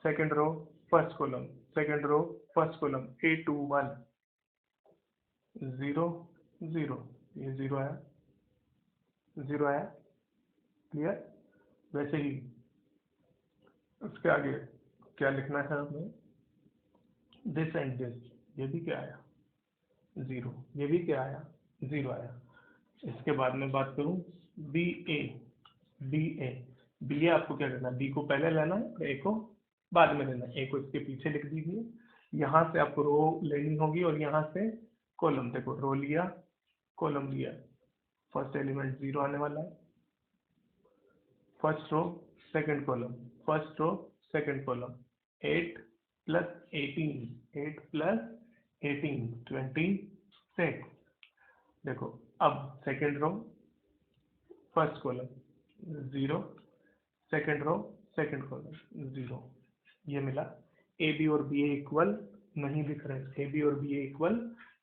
second row first column, second row first column 8 2 1 0 0, ये 0 आया, 0 आया, क्लियर। वैसे ही उसके आगे क्या लिखना है हमें, दिस एंड दिस, ये भी क्या आया 0, ये भी क्या आया 0 आया। इसके बाद में बात करूं बी ए, बी ए आपको क्या करना है, बी को पहले लेना है और ए को बाद में लेना है। ए को इसके पीछे लिख दीजिए, यहाँ से आपको रो लेनी होगी और यहाँ से कॉलम। देखो रो लिया, कॉलम लिया, फर्स्ट एलिमेंट 0 आने वाला है, first row second column, first row second column, 8 plus 18, 8 plus 18 26। देखो अब second row first column 0, second row second column 0, ये मिला। ए बी और बी ए इक्वल नहीं दिख रहे हैं, ए बी और बी ए इक्वल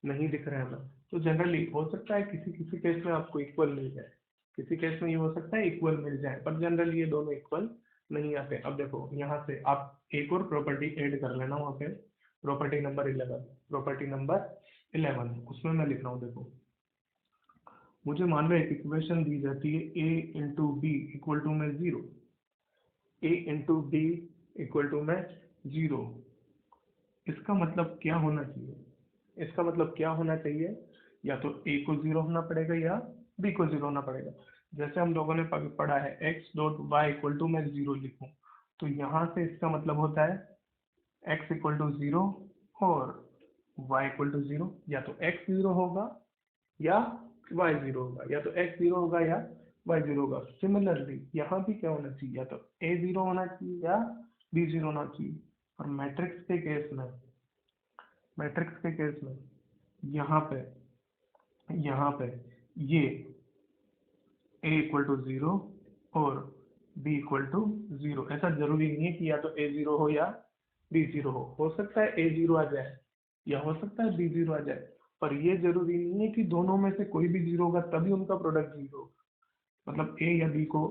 नहीं दिख रहे हैं हमें। तो जनरली हो सकता है किसी किसी केस में आपको इक्वल मिल जाए, किसी केस में ये हो सकता है इक्वल मिल जाए, पर जनरली ये दोनों इक्वल नहीं आते। अब देखो यहाँ से आप एक और प्रॉपर्टी ऐड कर लेना वहाँ पे, प्रॉपर्टी नंबर 11, प्रॉपर्टी नंबर 11 उसमें मैं लिख रहा हूँ। देखो मुझे मान लो एक इक्वेशन दी जाती है a into B equal to में 0, a into B equal to में 0। इसका मतलब क्या होना चाहिए, इसका मतलब क्या होना चाहिए, या तो a को 0 होना पड़ेगा या b को 0 होना पड़ेगा। जैसे हम लोगों ने पढ़ा है x dot Y equal to मैं 0 लिखूं, तो यहाँ से इसका मतलब होता है x इक्वल टू 0 और y इक्वल टू 0। या तो x 0 होगा या y 0 होगा, या तो x 0 होगा या y 0 होगा। सिमिलरली यहाँ भी क्या होना चाहिए, या तो a 0 होना चाहिए या b 0 होना चाहिए। और मैट्रिक्स के केस में, मैट्रिक्स के केस में यहाँ पे ये a इक्वल टू 0 और b इक्वल टू 0, ऐसा जरूरी नहीं है कि या तो a 0 हो या b 0 हो सकता है a 0 आ जाए या हो सकता है b 0 आ जाए, पर ये जरूरी नहीं है कि दोनों में से कोई भी 0 होगा तभी उनका प्रोडक्ट 0 होगा। मतलब a या b को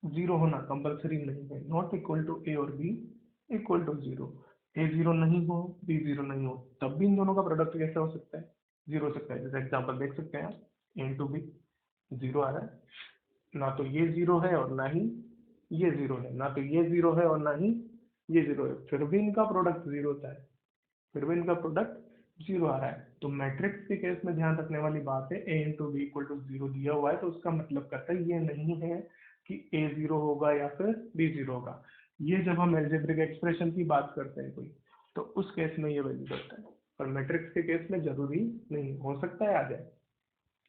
0 होना कंपलसरी नहीं है, नॉट इक्वल टू a और b इक्वल टू 0। a 0 नहीं हो, b 0 नहीं हो, तब भी इन दोनों का प्रोडक्ट कैसे हो सकता है, 0 हो सकता है। जैसे एग्जांपल देख सकते हैं आप, a इंटू बी 0 आ रहा है, ना तो ये 0 है और ना ही ये 0 है, ना तो ये 0 है और ना ही ये 0 है, फिर भी इनका प्रोडक्ट 0 होता है, फिर भी इनका प्रोडक्ट 0 आ रहा है। तो मैट्रिक्स के केस में ध्यान रखने वाली बात है, a into B equal to 0 दिया हुआ है तो उसका मतलब करता है ये नहीं है कि a 0 होगा या फिर b 0 होगा। ये जब हम एल्जेब्रिक एक्सप्रेशन की बात करते हैं कोई, तो उस केस में ये वैल्यू करता है, पर मैट्रिक्स के केस में जरूरी नहीं, हो सकता है आ जाए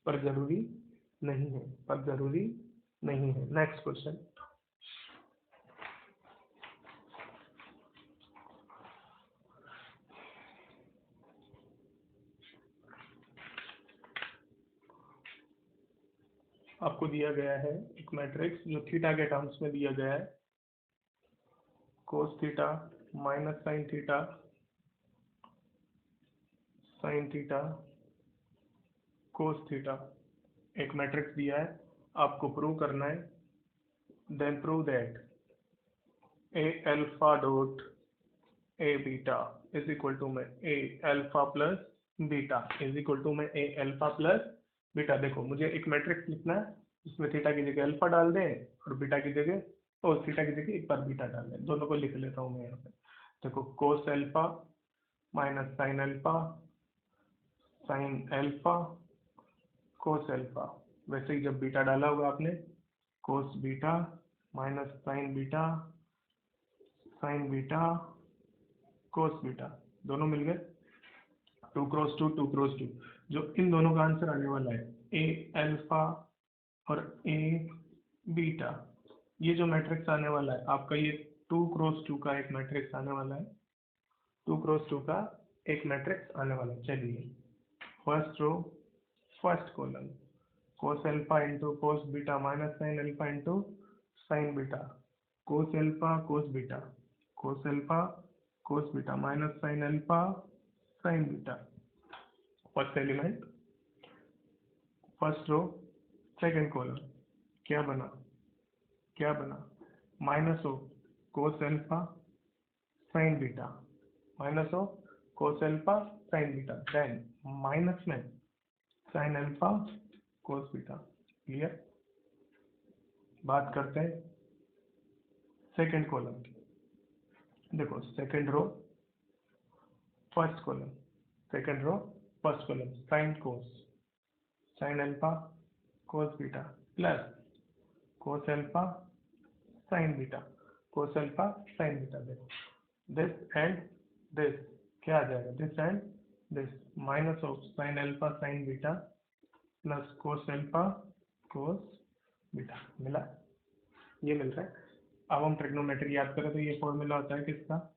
पर जरूरी नहीं है, पर जरूरी नहीं है। नेक्स्ट क्वेश्चन, आपको दिया गया है एक मैट्रिक्स जो थीटा के टर्म्स में दिया गया है, cos theta minus sin theta cos theta, एक मैट्रिक्स दिया है, आपको प्रूव करना है। Then prove that A alpha dot A beta is equal to में A alpha plus beta is equal to में ए अल्फा प्लस बीटा। देखो मुझे एक मैट्रिक्स लिखना है जिसमें थीटा की जगह अल्फा डाल दें और बीटा की जगह, और थीटा की जगह एक बार बीटा डाल दें, दोनों को लिख लेता हूँ मैं यहाँ पे। देखो cos alpha minus sin alpha cos alpha, वैसे ही जब बीटा डाला होगा आपने, कोस beta minus sign beta cos beta, दोनों मिल गए 2 क्रॉस 2 2 क्रॉस 2, जो इन दोनों का आंसर आने वाला है ए अल्फा और ए बीटा। ये जो मैट्रिक्स आने वाला है आपका, ये 2 क्रॉस 2 का एक मैट्रिक्स आने वाला है, 2 क्रॉस 2 का एक मैट्रिक्स आने वाला है। चलिए first row first column, cos alpha into cos beta minus sin alpha into sin beta, cos alpha cos beta, cos alpha cos beta minus sin alpha sin beta. First element first row second column, क्या बना, क्या बना, minus of cos alpha sin beta, minus of cos alpha sin beta, then minus में sin alpha cos beta. Clear. बात करते हैं second column की। देखो second row first column, second row first column, sin cos, sin alpha cos beta plus cos alpha sin beta, cos alpha sin beta. देखो this and this क्या आ जाएगा, this and this minus of sin alpha sin beta plus cos alpha cos beta मिला, ये मिल रहा है। अब हम ट्रिग्नोमेट्री याद करें तो ये फॉर्मूला होता है किसका,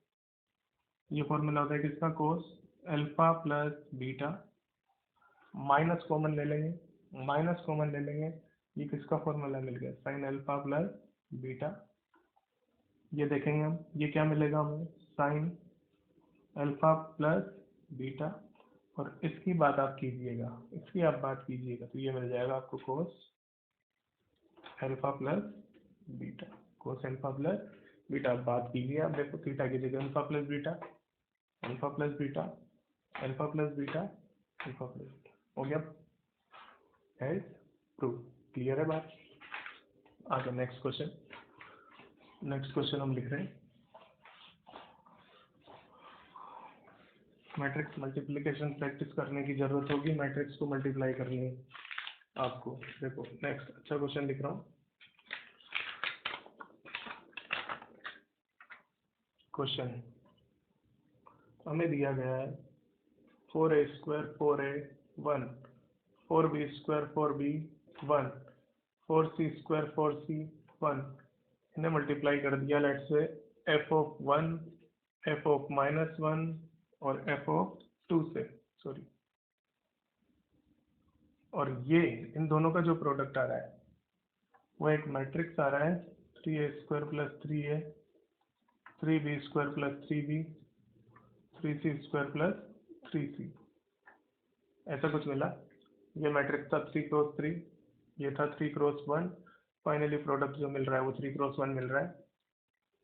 ये फॉर्मूला होता है किसका, cos alpha plus beta, minus common ले लेंगे, माइनस कॉमन ले लेंगे, ये किसका फॉर्मूला मिल गया, साइन अल्फा प्लस बीटा। ये देखेंगे हम, ये क्या मिलेगा हमें, साइन अल्फा प्लस बीटा, और इसकी बात आप कीजिएगा, इसकी आप बात कीजिएगा तो ये मिल जाएगा आपको cos alpha plus beta, cos alpha plus beta. आप बात कीजिए, आप देखो थीटा की जगह alpha plus beta, alpha plus beta, alpha plus beta, alpha plus beta हो गया, एंड प्रूव। क्लियर है बात। आगे नेक्स्ट क्वेश्चन, नेक्स्ट क्वेश्चन हम लिख रहे हैं मैट्रिक्स मल्टीप्लिकेशन प्रैक्टिस करने की जरूरत होगी, मैट्रिक्स को मल्टीप्लाई करनी है आपको। देखो नेक्स्ट अच्छा क्वेश्चन लिख रहा हूँ। क्वेश्चन हमें दिया गया है 4a square 4a 1, 4b square 4b 1, 4c square 4c 1, इन्हें मल्टीप्लाई कर दिया लेट से f of 1, f of minus 1 और f ऑफ 2 से, सॉरी, और ये इन दोनों का जो प्रोडक्ट आ रहा है वो एक मैट्रिक्स आ रहा है 3a square plus 3a, 3b square plus 3b, 3c square plus 3c, ऐसा कुछ मिला। ये मैट्रिक्स था 3 क्रॉस 3, ये था 3 क्रॉस 1, फाइनली प्रोडक्ट जो मिल रहा है वो 3 क्रॉस 1 मिल रहा है,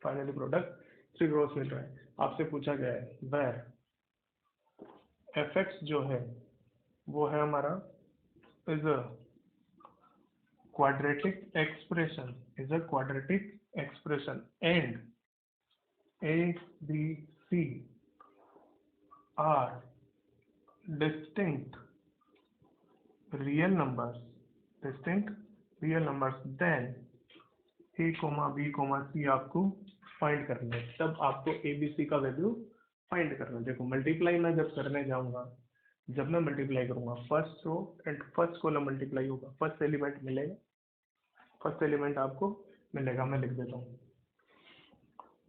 फाइनली प्रोडक्ट 3 क्रॉस मिल रहा है। आपसे पूछा गया है वेयर fx जो है वो है हमारा is a quadratic expression, is a quadratic expression and a b c are distinct real numbers, distinct real numbers, then a b c आपको फाइंड करना है, तब आपको a b c का वैल्यू फाइंड करना है। देखो मल्टीप्लाई मैं जब करने जाऊंगा, जब मैं मल्टीप्लाई करूंगा first row and first column multiply होगा, फर्स्ट एलिमेंट मिलेगा, फर्स्ट एलिमेंट आपको मिलेगा। मैं लिख देता हूँ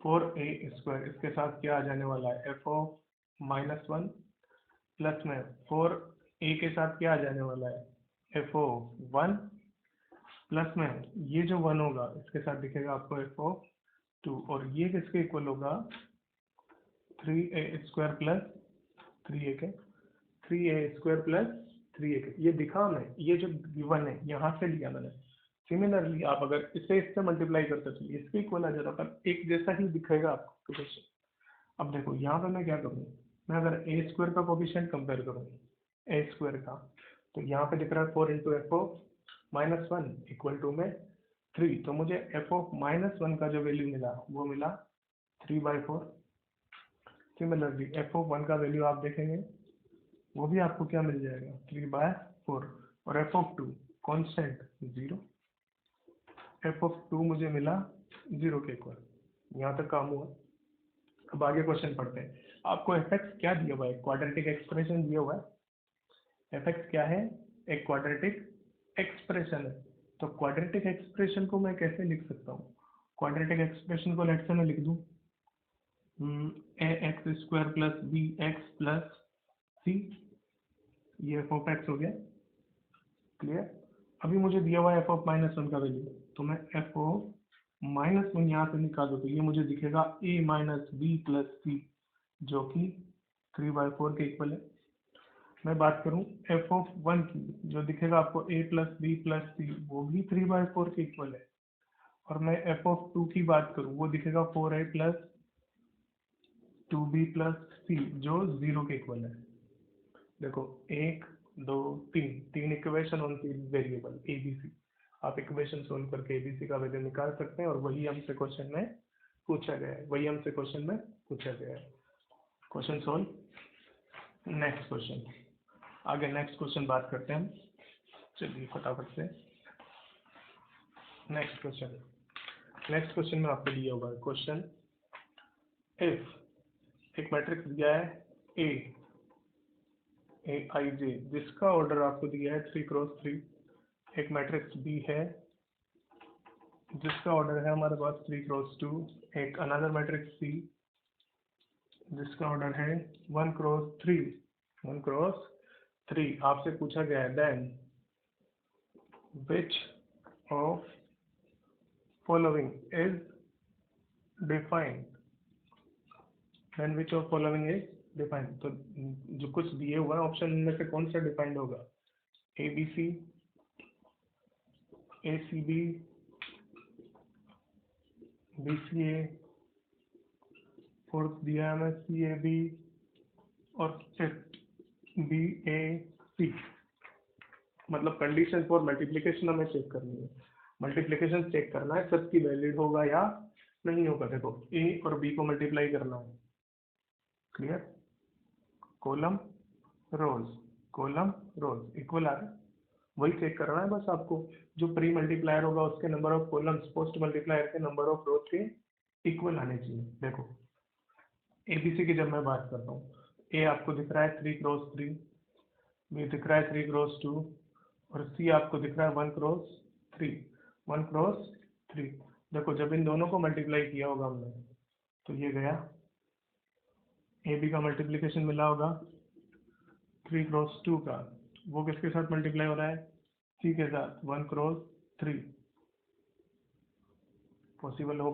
4a स्क्वायर, इसके साथ क्या आ जाने वाला है f ऑफ माइनस 1 प्लस में 4a के साथ क्या आ जाने वाला है f ऑफ 1 प्लस में ये जो 1 होगा इसके साथ दिखेगा आपको f ऑफ 2, और ये किसके इक्वल होगा 3a स्क्वायर प्लस 3a के, 3a स्क्वायर प्लस 3a के। ये दिखा मैं, ये जो गिवन है यहाँ से लिया मैंने। सिमिलरली आप अगर इसे इससे मल्टीप्लाई करते तो इसके इक्वल आ जाता, पर एक जैसा ही दिखेगा आपको क्वेश्चन। अब देखो यहाँ पे मैं क्या करूँ, मैं अगर ए स्क्वायर का कोफिशिएंट कंपेयर करूँ ए स्क्वायर का, तो यहाँ पे दिख रहा है 4 into F of minus 1 equal to में 3, तो मुझे एफ ऑफ माइनस 1 का जो वैल्यू मिला वो मिला 3/4। सिमिलरली एफ ऑफ 1 का वैल्यू आप देखेंगे वो भी आपको क्या मिल जाएगा 3/4, और F of 2 constant 0, F of 2 मुझे मिला 0 के इक्वल। यहाँ तक काम हुआ। अब आगे क्वेश्चन पढ़ते हैं। आपको एफ एक्स क्या दिया हुआ है, क्वाड्रेटिक एक्सप्रेशन दिया हुआ है। एफ एक्स क्या है, एक क्वाड्रेटिक एक्सप्रेशन है। तो क्वाड्रेटिक एक्सप्रेशन को मैं कैसे लिख सकता हूँ, क्वाड्रेटिक एक्सप्रेशन को लेट से मैं लिख दूँ a x square plus b x plus c, ये एफ ऑफ एक्स हो गया। क्लियर। अभी मुझे दिया हुआ है एफ ऑफ माइनस 1 का वैल्यू, तो मैं एफ ऑफ माइनस 1 यहाँ से निकाल दो तो ये मुझे दिखेगा a माइनस बी प्लस सी, जो कि 3/4 के इक्वल है। मैं बात करूँ एफ ऑफ 1 की, जो दिखेगा आपको a प्लस बी प्लस सी, वो भी 3/4 के इक्वल है। और मैं एफ ऑफ 2 की बात करूँ, वो दिखेगा 4a प्लस 2b प्लस सी, जो 0 के इक्वल है। देखो 1 2 3, 3 equation on 3 variable A B C, आप इक्वेशन सोल्व करके एबीसी का वैल्यू निकाल सकते हैं, और वही हमसे क्वेश्चन में पूछा गया है, वही हमसे क्वेश्चन में पूछा गया है। Question solve. नेक्स्ट क्वेश्चन, आगे नेक्स्ट क्वेश्चन बात करते हैं हम। चलिए फटाफट से नेक्स्ट क्वेश्चन में आपको दिया होगा क्वेश्चन, इफ एक मैट्रिक्स दिया है ए आई जे जिसका ऑर्डर आपको दिया है 3x3, एक मैट्रिक्स बी है जिसका ऑर्डर है हमारे पास 3x2, एक अनदर मैट्रिक्स सी जिसका ऑर्डर है 1x3, आपसे पूछा गया है then which of following is defined, तो जो कुछ दिए हुआ है ऑप्शन में से कौन सा डिफाइंड होगा, A B C, A C B, B C A, fourth दिया है हमें सी ए बी, और फिफ्थ बी ए सी। मतलब कंडीशन फॉर मल्टीप्लिकेशन हमें चेक करनी है, मल्टीप्लिकेशन चेक करना है सबकी वैलिड होगा या नहीं होगा। देखो ए और बी को मल्टीप्लाई करना है, क्लियर, कॉलम रोज इक्वल आ रहा है, वही चेक करना है बस आपको। जो प्री मल्टीप्लायर होगा उसके number of columns post multiplier के नंबर ऑफ रोज के इक्वल आने चाहिए। देखो एबीसी की जब मैं बात करता हूँ, ए आपको दिख रहा है 3x3, बी दिख रहा है 3x2, और सी आपको दिख रहा है 1x3। देखो जब इन दोनों को मल्टीप्लाई किया होगा हमने तो ये गया, ए बी का मल्टीप्लिकेशन मिला होगा 3x2 का, वो किसके साथ मल्टीप्लाई हो रहा है, सी के साथ 1x3। पॉसिबल हो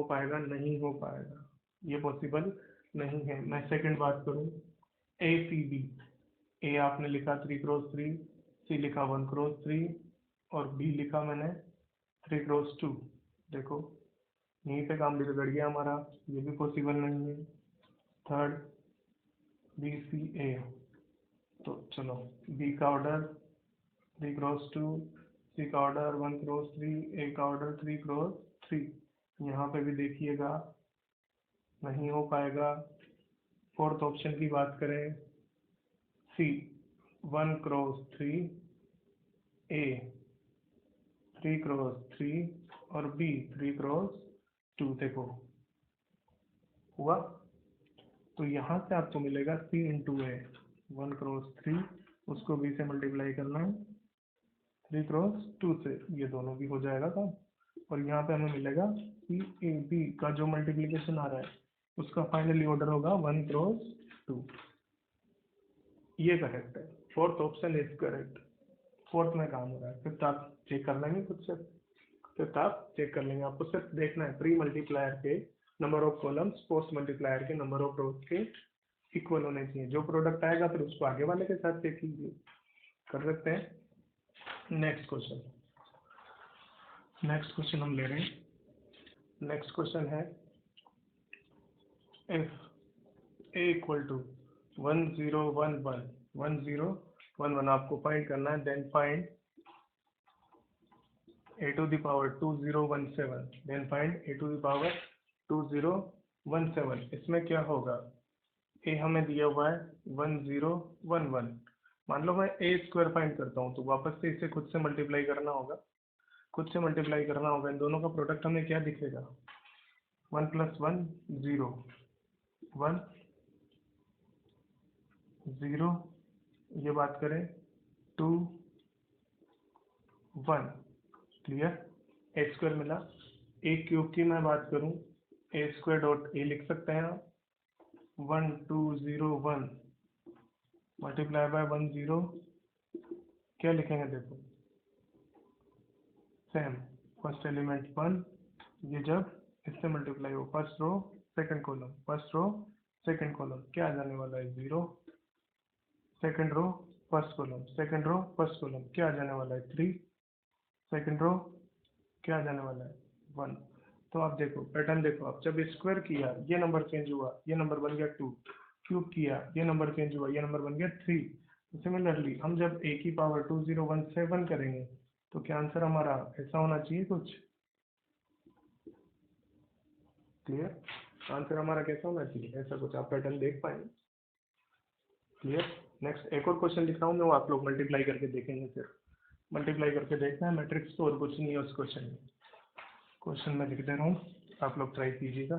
पाएगा, नहीं हो पाएगा, ये पॉसिबल नहीं है। मैं सेकंड बात करूं, ए सी बी, ए आपने लिखा 3x3, सी लिखा 1x3, और बी लिखा मैंने 3x2। देखो यहीं पे काम बिगड़ गया हमारा, ये भी पॉसिबल नहीं है। थर्ड बी सी ए, तो चलो बी का ऑर्डर 3x2, सी का ऑर्डर 1x3, ए का ऑर्डर 3x3, यहाँ पे भी देखिएगा नहीं हो पाएगा। फोर्थ ऑप्शन की बात करें, सी 1x3, ए 3x3, और बी 3x2। देखो हुआ, तो यहाँ से आपको मिलेगा सी इंटू ए 1x3, उसको बी से मल्टीप्लाई करना है 3x2 से, ये दोनों भी हो जाएगा काम। और यहाँ पे हमें मिलेगा सी ए बी का जो मल्टीप्लिकेशन आ रहा है उसका फाइनली ऑर्डर होगा 1x2। ये करेक्ट है, fourth option is correct. Fourth में काम हो रहा है, फिफ्थ आप चेक कर लेंगे खुद से, आपको सिर्फ देखना है प्री मल्टीप्लायर के number of columns post multiplier के नंबर ऑफ रोज के इक्वल होने चाहिए। जो प्रोडक्ट आएगा फिर उसको आगे वाले के साथ चेक कीजिए, कर सकते हैं। नेक्स्ट क्वेश्चन हम ले रहे हैं। नेक्स्ट क्वेश्चन है, इफ ए इक्वल टू 1011 आपको फाइंड करना है, then find a to the power 2017, then find a to the power 2017। इसमें क्या होगा, a हमें दिया हुआ है 1011, मान लो मैं a स्क्वायर फाइंड करता हूँ तो वापस से इसे खुद से मल्टीप्लाई करना होगा, इन दोनों का प्रोडक्ट हमें क्या दिखेगा, 1 + 1 0, 1 0, ये बात करें 2 1, क्लियर, ए स्क्वायर मिला। ए क्यूब की मैं बात करूं, ए स्क्वायर डॉट ए लिख सकते हैं आप, 1201 मल्टीप्लाई बाय 10, क्या लिखेंगे, देखो सेम, फर्स्ट एलिमेंट 1, ये जब इससे मल्टीप्लाई हो फर्स्ट रो सेकंड कॉलम, क्या आ जाने वाला है 0, सेकंड रो फर्स्ट कॉलम, क्या आ जाने वाला है 3, सेकंड रो क्या आ जाने वाला है 1। तो आप देखो पैटर्न देखो, आप जब स्क्वायर किया ये नंबर चेंज हुआ, ये नंबर बन गया 2, क्यूब किया ये नंबर चेंज हुआ, ये नंबर बन गया 3। सिमिलरली हम जब a की पावर 2017 करेंगे तो क्या आंसर हमारा ऐसा होना चाहिए कुछ, क्लियर, आंसर हमारा कैसा होना चाहिए, ऐसा कुछ आप पैटर्न देख पाएंगे, क्लियर। नेक्स्ट एक और क्वेश्चन लिख रहा हूँ मैं, वो आप लोग मल्टीप्लाई करके देखेंगे फिर। मल्टीप्लाई करके देखना है मैट्रिक्स को, और कुछ नहीं है उस क्वेश्चन में। क्वेश्चन में लिख दे रहा हूँ, आप लोग ट्राई कीजिएगा।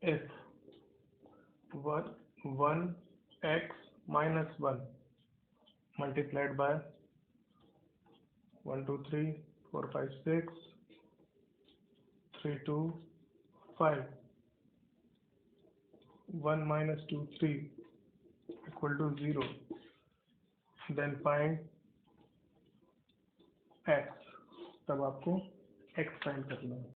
If 1x minus 1 multiplied by 1 2 3 4 5 6 3 2 5 1 minus 2 3 equal to 0, then find x। तब आपको x फाइंड करना है।